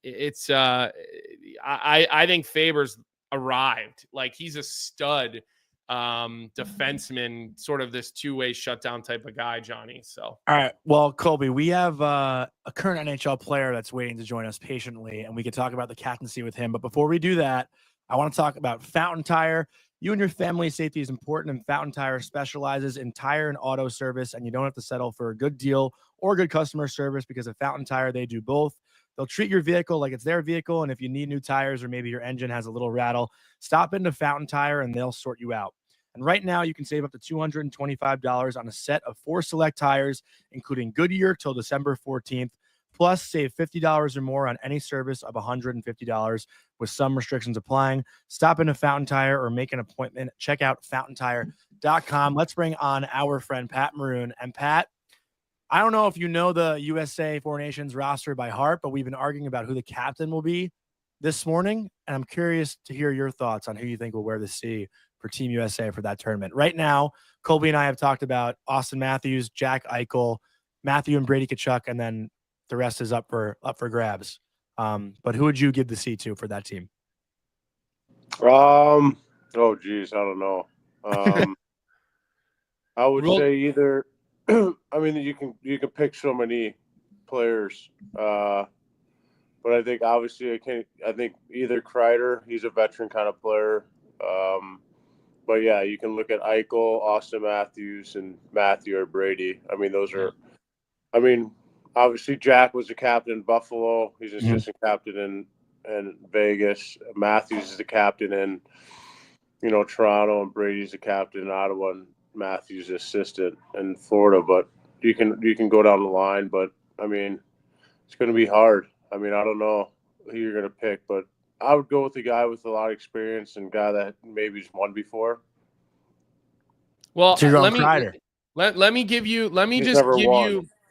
it's I think Faber's arrived. Like, he's a stud defenseman, sort of this two-way shutdown type of guy, Johnny. So all right. Well, Colby, we have a current NHL player that's waiting to join us patiently, and we could talk about the captaincy with him. But before we do that, I want to talk about Fountain Tire. You and your family's safety is important, and Fountain Tire specializes in tire and auto service, and you don't have to settle for a good deal or good customer service, because at Fountain Tire, they do both. They'll treat your vehicle like it's their vehicle, and if you need new tires or maybe your engine has a little rattle, stop into Fountain Tire, and they'll sort you out. And right now, you can save up to $225 on a set of 4 select tires, including Goodyear till December 14th. Plus, save $50 or more on any service of $150 with some restrictions applying. Stop into Fountain Tire or make an appointment. Check out fountaintire.com. Let's bring on our friend Pat Maroon. And Pat, I don't know if you know the USA Four Nations roster by heart, but we've been arguing about who the captain will be this morning. And I'm curious to hear your thoughts on who you think will wear the C for Team USA for that tournament. Right now, Colby and I have talked about Austin Matthews, Jack Eichel, Matthew and Brady Tkachuk, and then the rest is up for grabs. But who would you give the C to for that team? Oh geez, I don't know. I would say either. I mean, you can pick so many players. But I think obviously I think either Kreider, he's a veteran kind of player. But yeah, you can look at Eichel, Austin Matthews, and Matthew or Brady. I mean, those are. I mean, obviously Jack was a captain in Buffalo. He's an assistant captain in Vegas. Matthews is the captain in Toronto, and Brady's the captain in Ottawa, and Matthews the assistant in Florida. But you can go down the line, but I mean, it's going to be hard. I mean, I don't know who you're going to pick, but I would go with the guy with a lot of experience and guy that maybe's won before. Well, So let me give you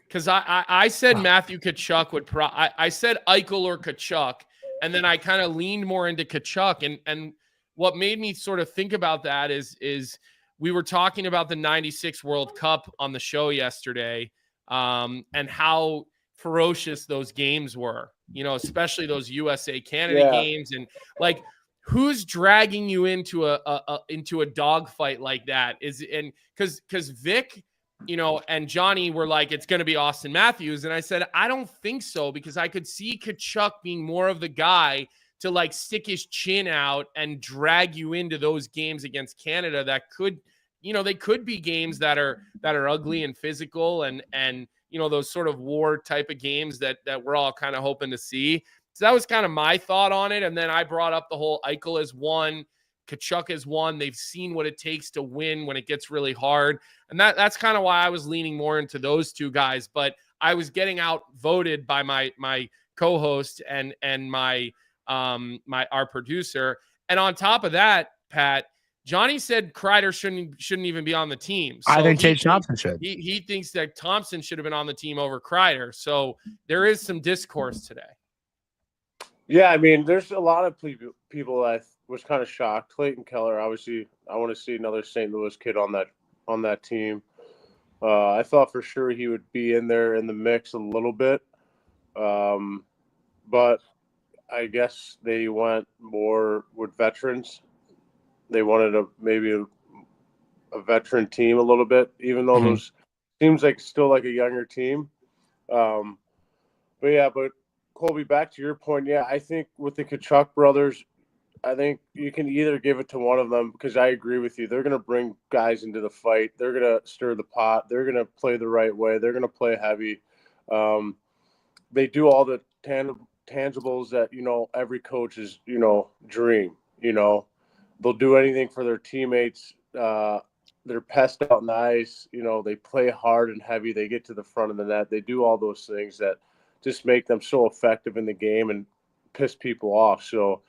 because I said Matthew Tkachuk would I said Eichel or Tkachuk, and then I kind of leaned more into Tkachuk, and what made me sort of think about that is we were talking about the 96 World Cup on the show yesterday, and how ferocious those games were, especially those USA Canada games, and like who's dragging you into a dogfight like that because Vic, and Johnny were like, it's going to be Austin Matthews. And I said, I don't think so, because I could see Tkachuk being more of the guy to like stick his chin out and drag you into those games against Canada that could, they could be games that are ugly and physical and those sort of war type of games that we're all kind of hoping to see. So that was kind of my thought on it. And then I brought up the whole Eichel as one, Tkachuk as one. They've seen what it takes to win when it gets really hard. And that's kind of why I was leaning more into those two guys. But I was getting outvoted by my co-host and our producer. And on top of that, Pat, Johnny said Kreider shouldn't even be on the team. So I think Tage Thompson should. He thinks that Thompson should have been on the team over Kreider. So there is some discourse today. Yeah, I mean, there's a lot of people that was kind of shocked. Clayton Keller, obviously, I want to see another St. Louis kid on that team. I thought for sure he would be in there in the mix a little bit, but I guess they went more with veterans. They wanted maybe a veteran team a little bit, even though those seems like still like a younger team. But Colby, back to your point, yeah, I think with the Tkachuk brothers, I think you can either give it to one of them, because I agree with you. They're going to bring guys into the fight. They're going to stir the pot. They're going to play the right way. They're going to play heavy. They do all the tangibles that, every coach's, dream. They'll do anything for their teammates. They're pest out on the ice. They play hard and heavy. They get to the front of the net. They do all those things that just make them so effective in the game and piss people off. So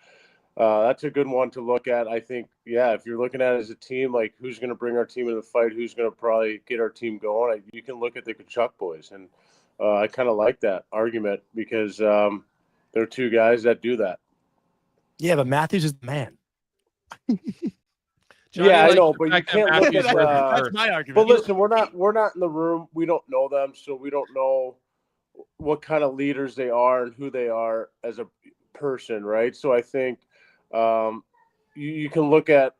that's a good one to look at. I think, if you're looking at it as a team, like who's going to bring our team into the fight, who's going to probably get our team going, you can look at the Tkachuk boys. And I kind of like that argument because there are two guys that do that. Yeah, but Matthews is the man. Johnny, I know, but you can't look at that's my argument. But listen, we're not in the room. We don't know them, so we don't know what kind of leaders they are and who they are as a person, right? So I think you can look at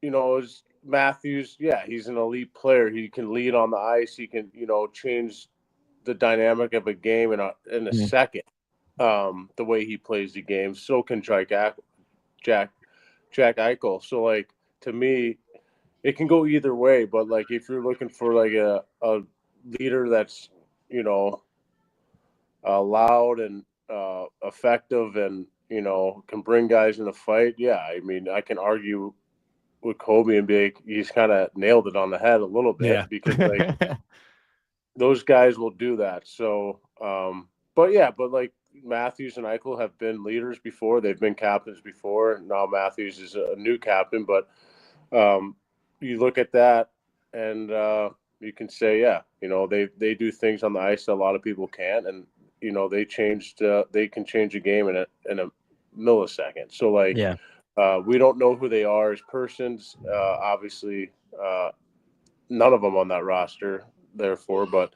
as Matthews. Yeah, he's an elite player. He can lead on the ice. He can change the dynamic of a game in a second. The way he plays the game, so can Jack Eichel. So like, to me, it can go either way. But like, if you're looking for like a leader that's loud and effective and can bring guys in the fight, I mean, I can argue with Colby and be like, he's kind of nailed it on the head a little bit, because like those guys will do that. So but like Matthews and Eichel have been leaders before. They've been captains before. Now Matthews is a new captain, but you look at that and you can say, they do things on the ice that a lot of people can't, and they can change a game in a millisecond. So like, we don't know who they are as persons. Obviously, none of them on that roster, therefore, but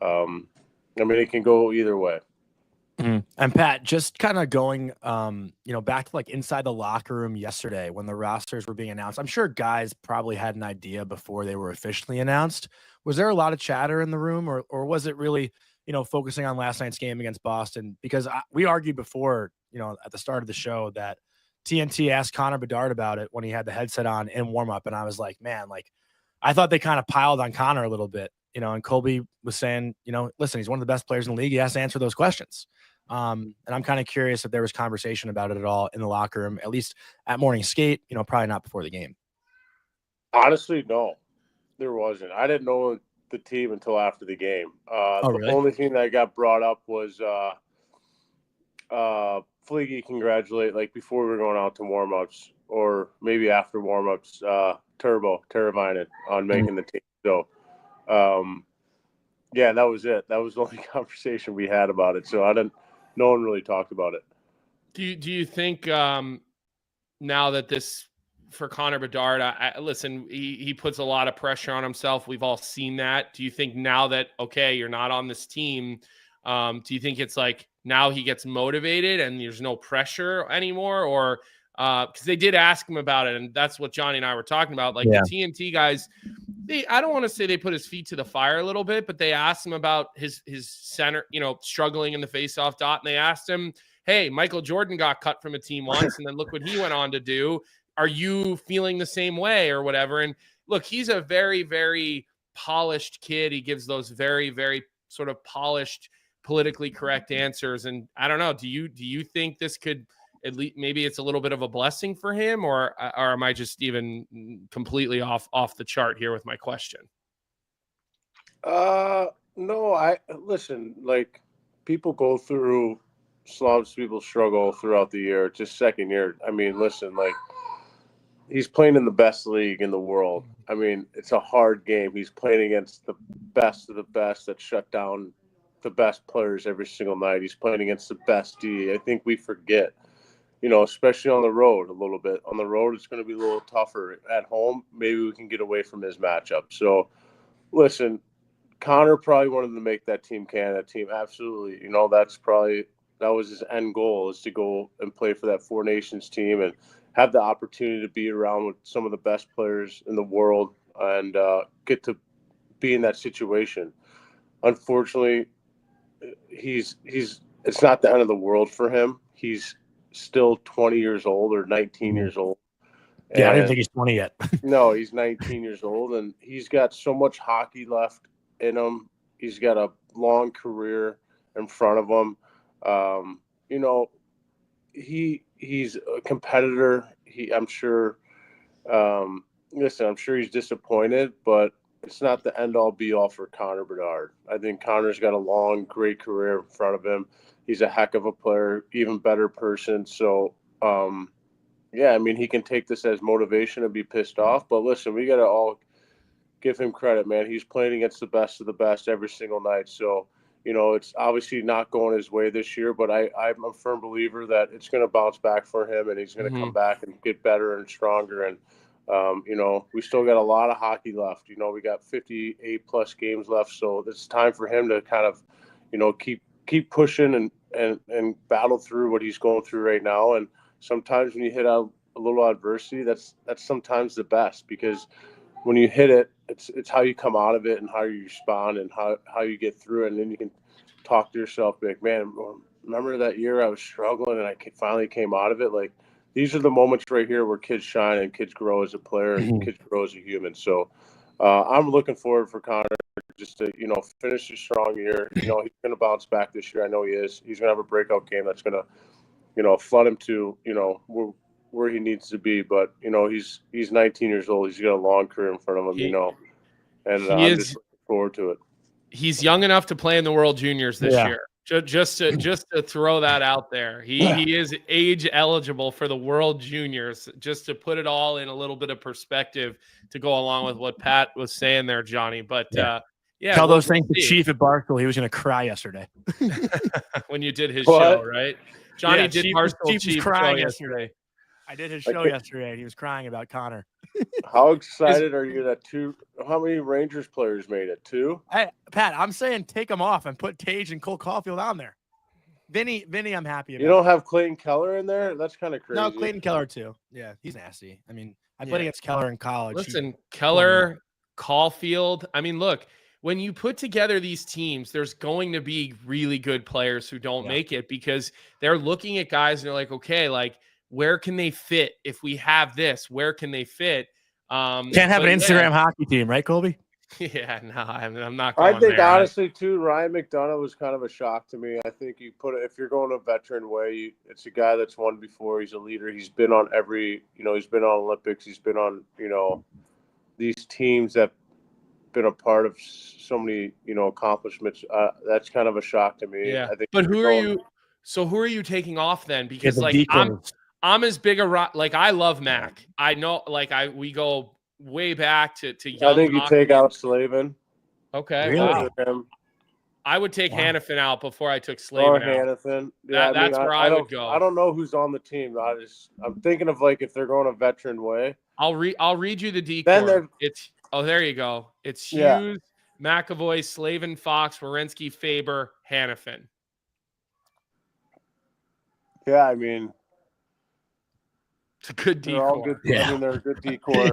I mean, it can go either way. And Pat, just kind of going, back to like inside the locker room yesterday when the rosters were being announced. I'm sure guys probably had an idea before they were officially announced. Was there a lot of chatter in the room, or was it really, focusing on last night's game against Boston, because we argued before, at the start of the show, that TNT asked Connor Bedard about it when he had the headset on in warm-up, and I was like, man, like, I thought they kind of piled on Connor a little bit, and Colby was saying, listen, he's one of the best players in the league. He has to answer those questions. And I'm kind of curious if there was conversation about it at all in the locker room, at least at morning skate, probably not before the game. Honestly, no, there wasn't. I didn't know the team until after the game. Really? The only thing that got brought up was Fleegy congratulate, like before we were going out to warm-ups, or maybe after warm-ups, Teravainen on making the team. So, yeah, that was it. That was the only conversation we had about it. So no one really talked about it. Do you think now that this for Connor Bedard, listen, he puts a lot of pressure on himself. We've all seen that. Do you think now that, okay, you're not on this team, do you think it's like now he gets motivated and there's no pressure anymore? Or because they did ask him about it, and that's what Jonny and I were talking about. Like, the TNT guys, I don't want to say they put his feet to the fire a little bit, but they asked him about his center, struggling in the faceoff dot. And they asked him, hey, Michael Jordan got cut from a team once, and then look what he went on to do. Are you feeling the same way or whatever? And look, he's a very, very polished kid. He gives those very, very sort of polished, politically correct answers. And I don't know, do you think this could, at least maybe it's a little bit of a blessing for him, or am I just even completely off the chart here with my question? No, listen, like, people go through slumps, people struggle throughout the year. Just second year. I mean, listen, like, he's playing in the best league in the world. I mean, it's a hard game. He's playing against the best of the best that shut down the best players every single night. He's playing against the best D. I think we forget, especially on the road a little bit. On the road, it's going to be a little tougher. At home, maybe we can get away from his matchup. So, listen, Connor probably wanted to make that Team Canada team. Absolutely. That was his end goal, is to go and play for that Four Nations team and have the opportunity to be around with some of the best players in the world and get to be in that situation. Unfortunately, it's not the end of the world for him. He's still 20 years old or 19 years old. Yeah, I didn't think he's 20 yet. No, he's 19 years old, and he's got so much hockey left in him. He's got a long career in front of him. He's a competitor. I'm sure he's disappointed, but it's not the end-all be-all for Connor Bedard. I think Connor's got a long, great career in front of him. He's a heck of a player, even better person. So, he can take this as motivation and be pissed off. But listen, we got to all give him credit, man. He's playing against the best of the best every single night. So, it's obviously not going his way this year, but I'm a firm believer that it's going to bounce back for him, and he's going to come back and get better and stronger. And, we still got a lot of hockey left. We got 58-plus games left, so it's time for him to kind of, keep pushing and battle through what he's going through right now. And sometimes when you hit out a little adversity, that's sometimes the best, because when you hit it, it's how you come out of it and how you respond and how you get through it. And then you can talk to yourself, like, man, remember that year I was struggling and I finally came out of it? Like, these are the moments right here where kids shine and kids grow as a player and kids grow as a human. So I'm looking forward for Connor just to, finish a strong year. He's going to bounce back this year. I know he is. He's going to have a breakout game that's going to, flood him to, where he needs to be. But, he's 19 years old. He's got a long career in front of him, and I'm just looking forward to it. He's young enough to play in the World Juniors this year. Just to throw that out there. He is age eligible for the World Juniors, just to put it all in a little bit of perspective to go along with what Pat was saying there, Jonny. But tell those things to Chief at Barstool. He was going to cry yesterday when you did his show, right? Jonny did Barstool Chief crying yesterday. I did his show yesterday, and he was crying about Connor. How excited are you that how many Rangers players made it? 2? Hey, Pat, I'm saying take them off and put Tage and Cole Caulfield on there. Vinny, I'm happy about. You don't have Clayton Keller in there? That's kind of crazy. No, Clayton Keller too. Yeah, he's nasty. I mean, I played against Keller in college. Listen, Keller, Caulfield. I mean, look, when you put together these teams, there's going to be really good players who don't make it because they're looking at guys and they're like, okay, like where can they fit? If we have this, where can they fit? Can't have an Instagram hockey team, right, Colby? Yeah, no, I'm not going I think there. honestly too, Ryan McDonough was kind of a shock to me. I think you put it, if you're going a veteran way, it's a guy that's won before. He's a leader. He's been on he's been on Olympics. He's been on, these teams that been a part of so many, accomplishments. That's kind of a shock to me. Yeah. I think. But who are you taking off then? Because I'm as big a like I love Mac. I know we go way back to young. I think you take out Slavin. Okay. Really? Wow. I would take Hannafin out before I took Slavin out. Hannafin. Yeah, that's where I would go. I don't know who's on the team. I'm thinking of like if they're going a veteran way. I'll read you the decor. There you go. It's Hughes, McAvoy, Slavin, Fox, Werenski, Faber, Hannafin. Yeah, I mean, it's a good decor. They're all good. Yeah. I mean, they're a good decor.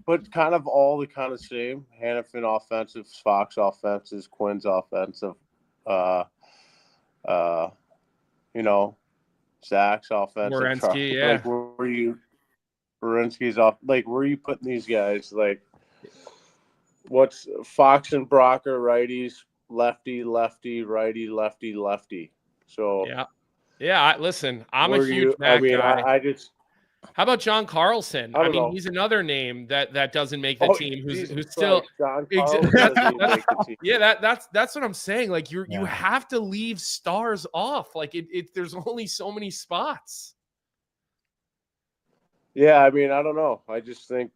But kind of all the kind of same. Hannafin offensive, Fox offensive, Quinn's offensive. Zach's offensive. Werenski, yeah. Like, Werenski's off. Like, where are you putting these guys? Like, what's Fox and Brock are righties, lefty, righty, lefty. So yeah. Listen, I'm a huge Mac guy. I just. How about John Carlson? I mean, he's another name that doesn't make the team. Who's still John Carlson doesn't make the team. Yeah, that's what I'm saying. Like you have to leave stars off. Like there's only so many spots. Yeah, I mean, I don't know. I just think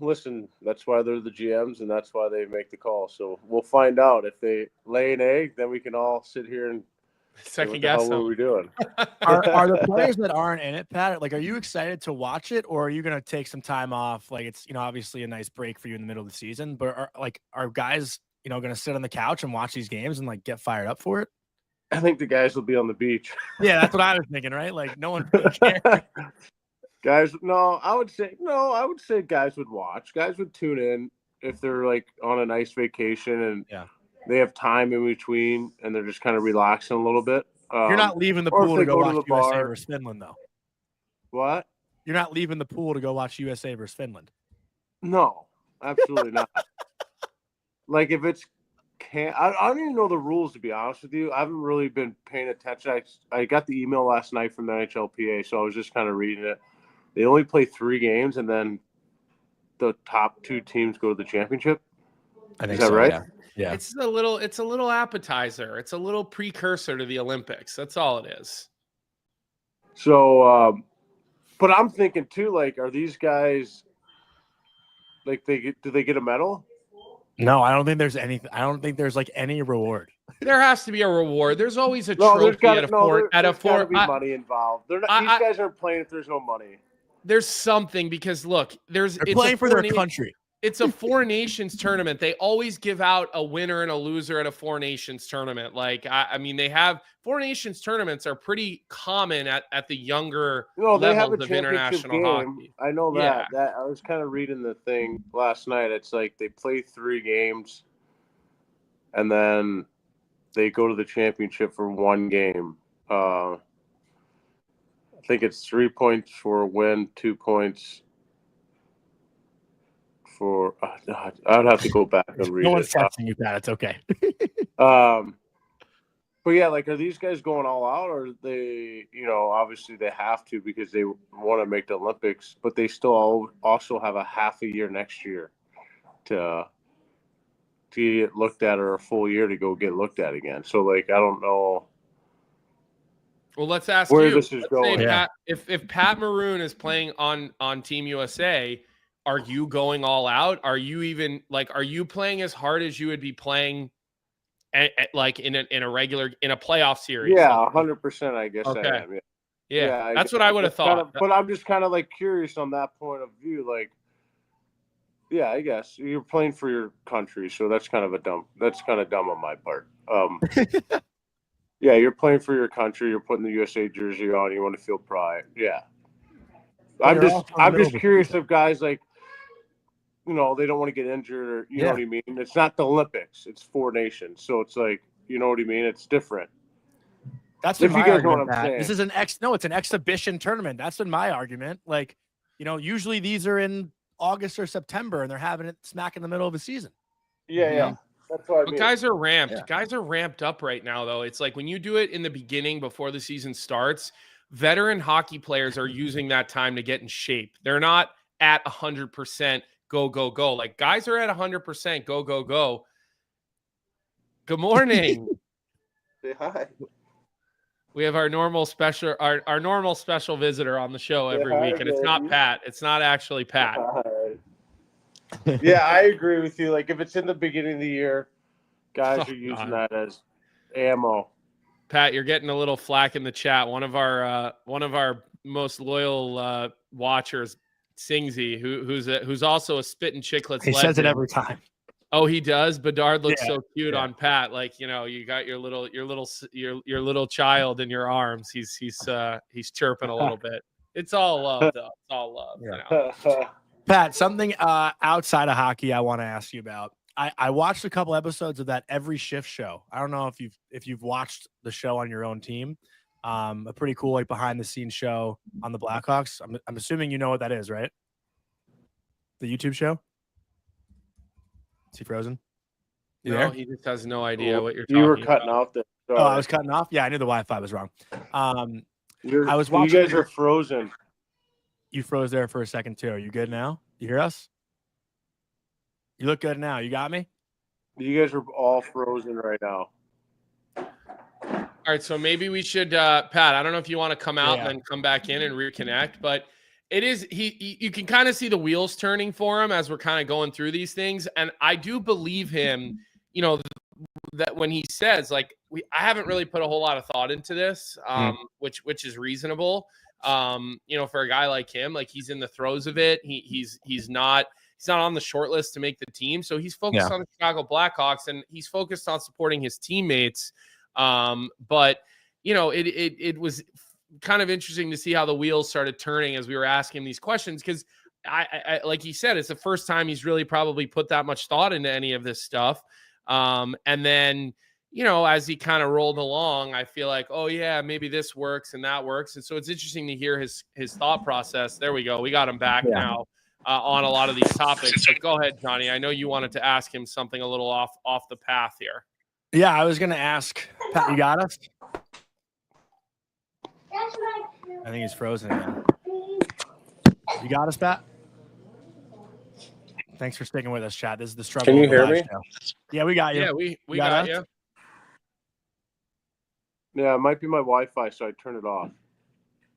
listen, that's why they're the GMs and that's why they make the call. So we'll find out. If they lay an egg, then we can all sit here and second guess. What are we doing? Are the players that aren't in it, Pat? Like, are you excited to watch it, or are you going to take some time off? Like, it's obviously a nice break for you in the middle of the season, but are guys going to sit on the couch and watch these games and like get fired up for it? I think the guys will be on the beach. Yeah, that's what I was thinking. Right? Like, no one really cares. Guys, I would say guys would watch. Guys would tune in if they're like on a nice vacation and they have time in between and they're just kind of relaxing a little bit. You're not leaving the pool to go watch USA versus Finland, though. What? You're not leaving the pool to go watch USA versus Finland. No, absolutely not. Like if it's I don't even know the rules, to be honest with you. I haven't really been paying attention. I got the email last night from the NHLPA, so I was just kind of reading it. They only play 3 games, and then the top 2 teams go to the championship. I think Is that right? Yeah. It's a little appetizer. It's a little precursor to the Olympics. That's all it is. So, but I'm thinking too, like, are these guys like do they get a medal? No, I don't think there's anything. I don't think there's like any reward. There has to be a reward. There's always a trophy at a fort. There's gotta be money involved. These guys aren't playing if there's no money. There's something because look, they're playing for their country. It's a 4 nations tournament. They always give out a winner and a loser at a 4 nations tournament. Like, I mean, they have 4 nations tournaments are pretty common at the younger levels of international hockey. I know that. Yeah. That I was kind of reading the thing last night. It's like they play 3 games and then they go to the championship for 1 game. I think it's 3 points for a win, 2 points for I'd have to go back and read it. No one's testing you, Pat. It's okay. But yeah, like, are these guys going all out, or they, obviously they have to because they want to make the Olympics, but they still also have a half a year next year to get looked at, or a full year to go get looked at again. So, like, I don't know. Well, let's ask where you. This is going. Pat, if Pat Maroon is playing on Team USA, are you going all out? Are you even are you playing as hard as you would be playing like in a playoff series? Yeah, 100%. I guess. Okay. I am. Yeah, that's what I would have thought. But I'm just kind of like curious on that point of view. Like, yeah, I guess you're playing for your country, so that's kind of dumb on my part. Yeah, you're playing for your country. You're putting the USA jersey on. You want to feel pride. Yeah. I'm just curious of guys like you know, they don't want to get injured or, you know what I mean? It's not the Olympics. It's 4 nations. So it's like, you know what I mean? It's different. That's if my you guys know argument, what I'm saying. This is it's an exhibition tournament. That's been my argument. Like, you know, usually these are in August or September and they're having it smack in the middle of a season. Yeah. That's what I mean. But guys are ramped. Yeah. Guys are ramped up right now, though. It's like when you do it in the beginning before the season starts, veteran hockey players are using that time to get in shape. They're not at 100% go, go, go. Like guys are at 100% go, go, go. Good morning. Say hi. We have our normal special visitor on the show every week, and it's not Pat. It's not actually Pat. Yeah, I agree with you. Like if it's in the beginning of the year, guys are using that as ammo. Pat, you're getting a little flack in the chat. One of our most loyal watchers, Singsy, who's also a Spit and Chicklets legend. He says it every time. Oh, he does. Bedard looks so cute on Pat. Like, you know, you got your little child in your arms. He's chirping a little bit. It's all love, though. It's all love. Yeah. You know? Pat, something outside of hockey I want to ask you about. I watched a couple episodes of that Every Shift show. I don't know if you've watched the show on your own team. A pretty cool like behind the scenes show on the Blackhawks. I'm assuming you know what that is, right? The YouTube show. Is he frozen? No, he just has no idea what you're talking about. You were cutting off there. Oh, I was cutting off? Yeah, I knew the Wi-Fi was wrong. I was watching. You guys are frozen. You froze there for a second, too. Are you good now? You hear us? You look good now. You got me? You guys are all frozen right now. All right, so maybe we should, Pat, I don't know if you want to come out and then come back in and reconnect, but it is, you can kind of see the wheels turning for him as we're kind of going through these things. And I do believe him, you know, that when he says like, I haven't really put a whole lot of thought into this, which is reasonable. You know, for a guy like him, like he's in the throes of it. He's not on the short list to make the team. So he's focused on the Chicago Blackhawks and he's focused on supporting his teammates. But you know, it was kind of interesting to see how the wheels started turning as we were asking him these questions. Cause I like he said, it's the first time he's really probably put that much thought into any of this stuff. And then, you know, as he kind of rolled along, I feel like, oh yeah, maybe this works and that works. And so it's interesting to hear his thought process. There we go. We got him back now on a lot of these topics. So go ahead, Johnny. I know you wanted to ask him something a little off the path here. Yeah, I was going to ask, Pat, you got us? I think he's frozen again. You got us, Pat? Thanks for sticking with us, chat. This is the struggle. Can you hear me? Show. Yeah, we got you. Yeah, we got you. Yeah, it might be my Wi-Fi, so I turn it off.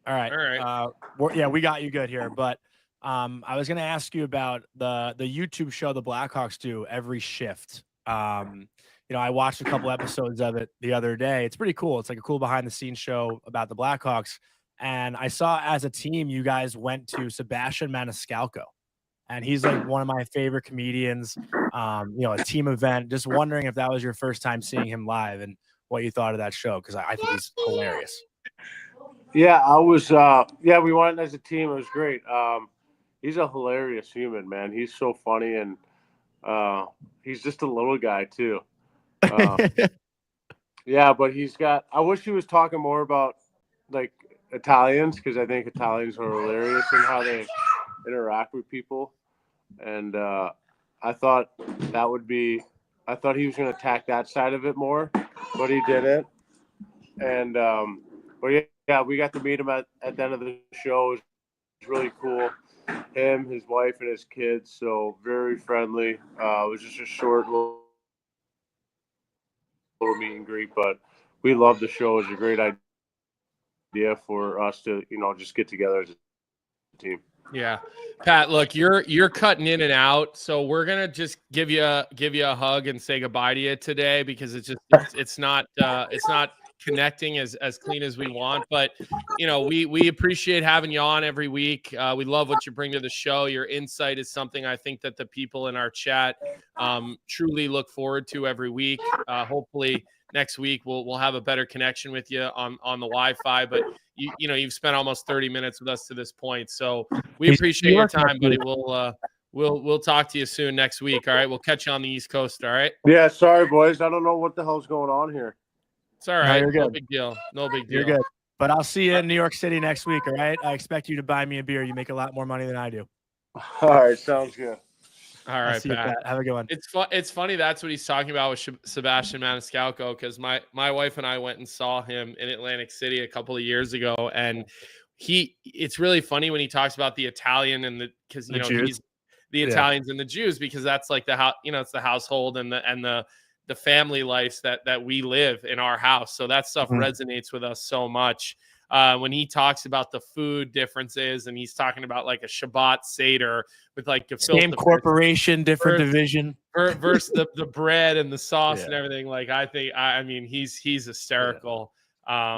All right. We got you good here. But I was going to ask you about the YouTube show the Blackhawks do Every Shift. You know, I watched a couple episodes of it the other day. It's pretty cool. It's like a cool behind the scenes show about the Blackhawks. And I saw as a team, you guys went to Sebastian Maniscalco. And he's like one of my favorite comedians, you know, a team event. Just wondering if that was your first time seeing him live and what you thought of that show, because I think he's hilarious. Yeah, I was we went as a team. It was great. He's a hilarious human, man. He's so funny, and he's just a little guy too. Yeah, but I wish he was talking more about like Italians, because I think Italians are hilarious in how they interact with people. And I thought he was going to attack that side of it more, but he didn't. And but yeah, we got to meet him at the end of the show. It was really cool. Him, his wife, and his kids. So very friendly. It was just a short little meet and greet, but we love the show. It was a great idea for us to, you know, just get together as a team. Yeah, Pat, look, you're cutting in and out, so we're gonna just give you a hug and say goodbye to you today, because it's not connecting as clean as we want. But you know, we appreciate having you on every week. We love what you bring to the show. Your insight is something I think that the people in our chat truly look forward to every week. Hopefully next week we'll have a better connection with you on the Wi-Fi. But you know, you've spent almost 30 minutes with us to this point, so we appreciate your time, buddy. We'll talk to you soon next week. All right. We'll catch you on the East Coast. All right. Yeah, sorry, boys. I don't know what the hell's going on here. It's all right. you're No good. big deal. No big deal. You're good. But I'll see you in New York City next week, all right? I expect you to buy me a beer. You make a lot more money than I do. All right, sounds good. All right, see you, Pat. Have a good one. It's funny that's what he's talking about with Sebastian Maniscalco, because my wife and I went and saw him in Atlantic City a couple of years ago, and it's really funny when he talks about the Italian and because he's the Italians and the Jews, because that's like it's the household and the family lives that we live in our house. So that stuff resonates with us so much. When he talks about the food differences, and he's talking about like a Shabbat Seder with like same corporation, different division versus the bread and the sauce and everything. Like I mean, he's hysterical.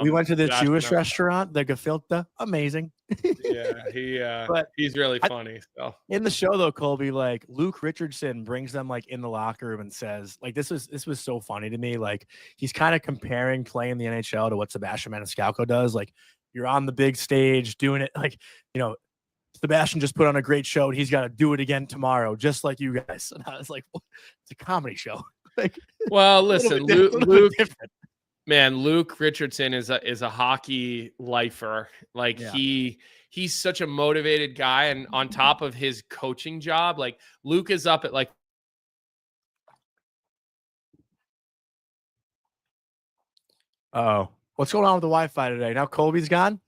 We went to the Jewish restaurant, the Gefilte. Amazing. But he's really funny. So in the show though, Colby, like Luke Richardson brings them like in the locker room and says, like, this was so funny to me. Like he's kind of comparing playing the NHL to what Sebastian Maniscalco does. Like you're on the big stage doing it, like, Sebastian just put on a great show and he's got to do it again tomorrow, just like you guys. And I was like, well, it's a comedy show. Like, well, listen, Luke. Man, Luke Richardson is a hockey lifer. Like he's such a motivated guy, and on top of his coaching job, like Luke is up at like. Oh, what's going on with the Wi-Fi today? Now Colby's gone.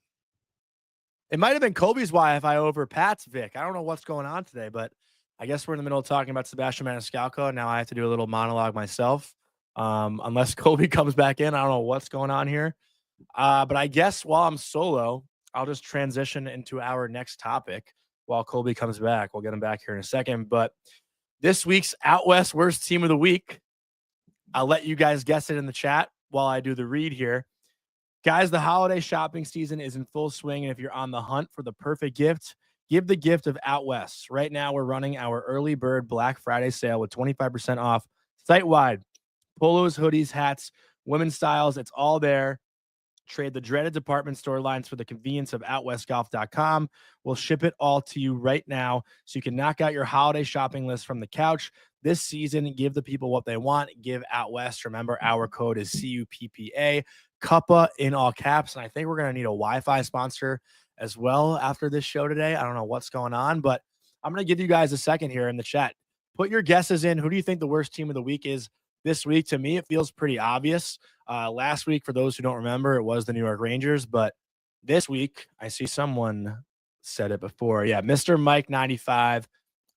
It might have been Colby's Wi-Fi over Pat's Vic. I don't know what's going on today, but I guess we're in the middle of talking about Sebastian Maniscalco, and now I have to do a little monologue myself. Unless Colby comes back in, I don't know what's going on here. But I guess while I'm solo, I'll just transition into our next topic while Colby comes back. We'll get him back here in a second. But this week's OutWest Worst Team of the Week, I'll let you guys guess it in the chat while I do the read here. Guys, the holiday shopping season is in full swing, and if you're on the hunt for the perfect gift, give the gift of OutWest. Right now, we're running our early bird Black Friday sale with 25% off site-wide. Polos, hoodies, hats, women's styles, it's all there. Trade the dreaded department store lines for the convenience of OutwestGolf.com. We'll ship it all to you right now so you can knock out your holiday shopping list from the couch. This season, give the people what they want. Give OutWest. Remember, our code is CUPPA, Cuppa in all caps. And I think we're going to need a Wi-Fi sponsor as well after this show today. I don't know what's going on, but I'm going to give you guys a second here in the chat. Put your guesses in. Who do you think the worst team of the week is this week? To me, it feels pretty obvious. Last week, for those who don't remember, it was the New York Rangers. But this week, I see someone said it before. Yeah, Mr. Mike 95.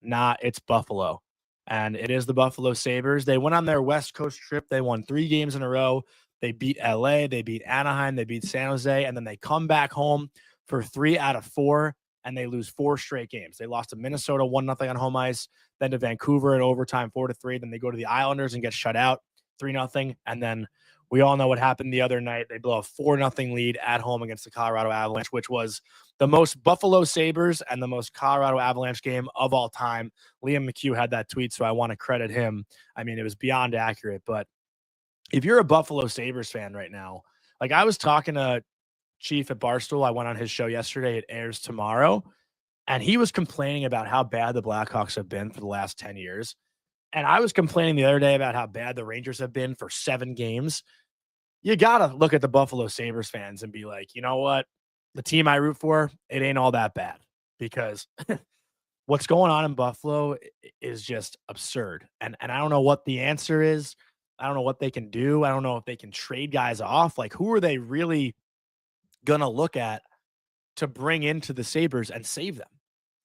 It's Buffalo. And it is the Buffalo Sabres. They went on their West Coast trip. They won 3 games in a row. They beat LA. They beat Anaheim. They beat San Jose. And then they come back home for 3 out of 4. And they lose 4 straight games. They lost to Minnesota 1-0 on home ice, then to Vancouver in overtime 4-3. Then they go to the Islanders and get shut out 3-0. And then we all know what happened the other night. They blow a 4-0 lead at home against the Colorado Avalanche, which was the most Buffalo Sabres and the most Colorado Avalanche game of all time. Liam McHugh had that tweet, so I want to credit him. I mean, it was beyond accurate. But if you're a Buffalo Sabres fan right now, like I was talking to Chief at Barstool. I went on his show yesterday. It airs tomorrow. And he was complaining about how bad the Blackhawks have been for the last 10 years. And I was complaining the other day about how bad the Rangers have been for 7 games. You got to look at the Buffalo Sabres fans and be like, you know what? The team I root for, it ain't all that bad. Because what's going on in Buffalo is just absurd. And I don't know what the answer is. I don't know what they can do. I don't know if they can trade guys off. Like, who are they really gonna look at to bring into the Sabres and save them?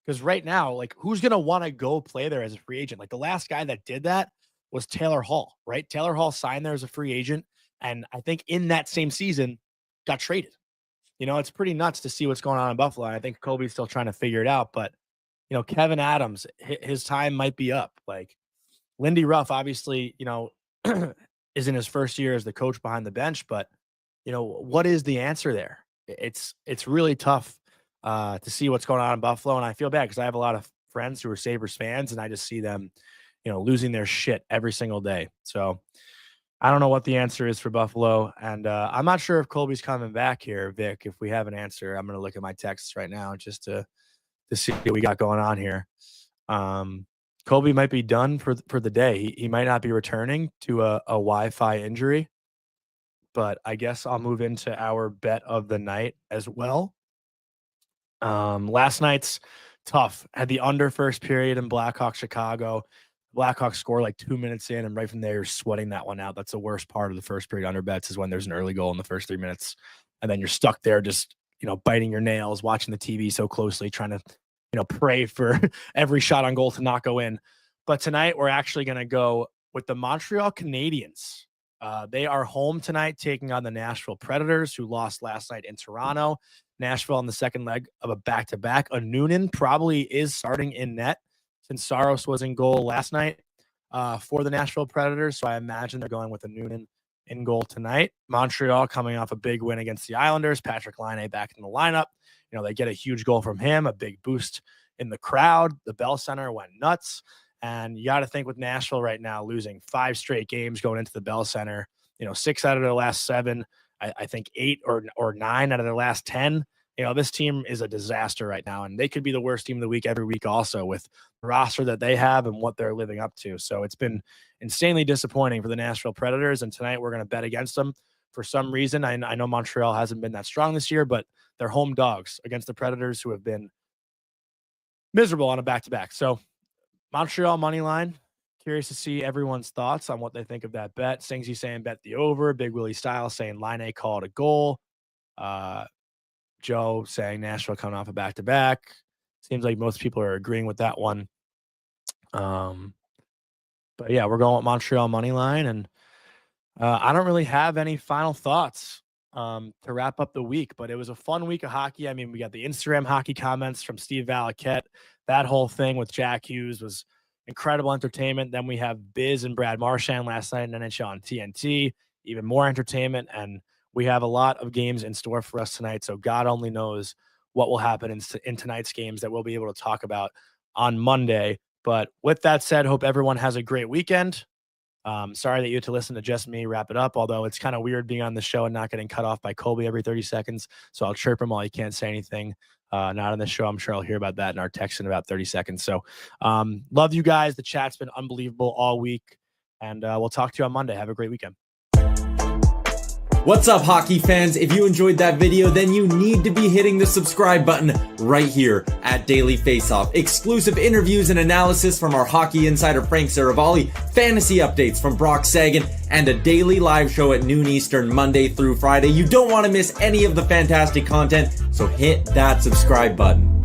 Because right now, like, who's gonna want to go play there as a free agent? Like, the last guy that did that was Taylor Hall, right? Taylor Hall signed there as a free agent, and I think in that same season got traded. It's pretty nuts to see what's going on in Buffalo. And I think Kobe's still trying to figure it out, but Kevin Adams, his time might be up. Like, Lindy Ruff, obviously, is in his first year as the coach behind the bench, but what is the answer there? It's really tough to see what's going on in Buffalo. And I feel bad because I have a lot of friends who are Sabres fans, and I just see them, losing their shit every single day. So I don't know what the answer is for Buffalo. And I'm not sure if Colby's coming back here, Vic. If we have an answer, I'm going to look at my texts right now just to see what we got going on here. Colby might be done for the day. He might not be returning to a Wi-Fi injury, but I guess I'll move into our bet of the night as well. Last night's tough. Had the under first period in Blackhawks Chicago. Blackhawks score like 2 minutes in, and right from there, you're sweating that one out. That's the worst part of the first period under bets, is when there's an early goal in the first 3 minutes, and then you're stuck there just, biting your nails, watching the TV so closely, trying to, pray for every shot on goal to not go in. But tonight, we're actually going to go with the Montreal Canadiens. They are home tonight, taking on the Nashville Predators, who lost last night in Toronto. Nashville on the second leg of a back-to-back. A Noonan probably is starting in net, since Saros was in goal last night for the Nashville Predators. So I imagine they're going with a Noonan in goal tonight. Montreal coming off a big win against the Islanders. Patrick Laine back in the lineup. They get a huge goal from him, a big boost in the crowd. The Bell Center went nuts. And you got to think, with Nashville right now losing 5 straight games going into the Bell Center, 6 out of their last 7, I think 8 or 9 out of their last 10. This team is a disaster right now, and they could be the worst team of the week every week also, with the roster that they have and what they're living up to. So it's been insanely disappointing for the Nashville Predators, and tonight we're going to bet against them for some reason. I know Montreal hasn't been that strong this year, but they're home dogs against the Predators, who have been miserable on a back-to-back. So Montreal money line. Curious to see everyone's thoughts on what they think of that bet. Singsy saying bet the over. Big Willie Style saying Laine called a goal. Joe saying Nashville coming off a back-to-back. Seems like most people are agreeing with that one. But yeah, we're going with Montreal money line, and I don't really have any final thoughts to wrap up the week, but it was a fun week of hockey. I mean, we got the Instagram hockey comments from Steve Valaket. That whole thing with Jack Hughes was incredible entertainment. Then we have Biz and Brad Marchand last night in NHL on TNT, even more entertainment. And we have a lot of games in store for us tonight. So God only knows what will happen in tonight's games that we'll be able to talk about on Monday. But with that said, hope everyone has a great weekend. Sorry that you had to listen to just me wrap it up, although it's kind of weird being on the show and not getting cut off by Colby every 30 seconds. So I'll chirp him while he can't say anything. Not on this show. I'm sure I'll hear about that in our text in about 30 seconds. So love you guys. The chat's been unbelievable all week, and we'll talk to you on Monday. Have a great weekend. What's up, hockey fans? If you enjoyed that video, then you need to be hitting the subscribe button right here at Daily FaceOff. Exclusive interviews and analysis from our hockey insider Frank Saravalli, fantasy updates from Brock Sagan, and a daily live show at noon Eastern, Monday through Friday. You don't want to miss any of the fantastic content, so hit that subscribe button.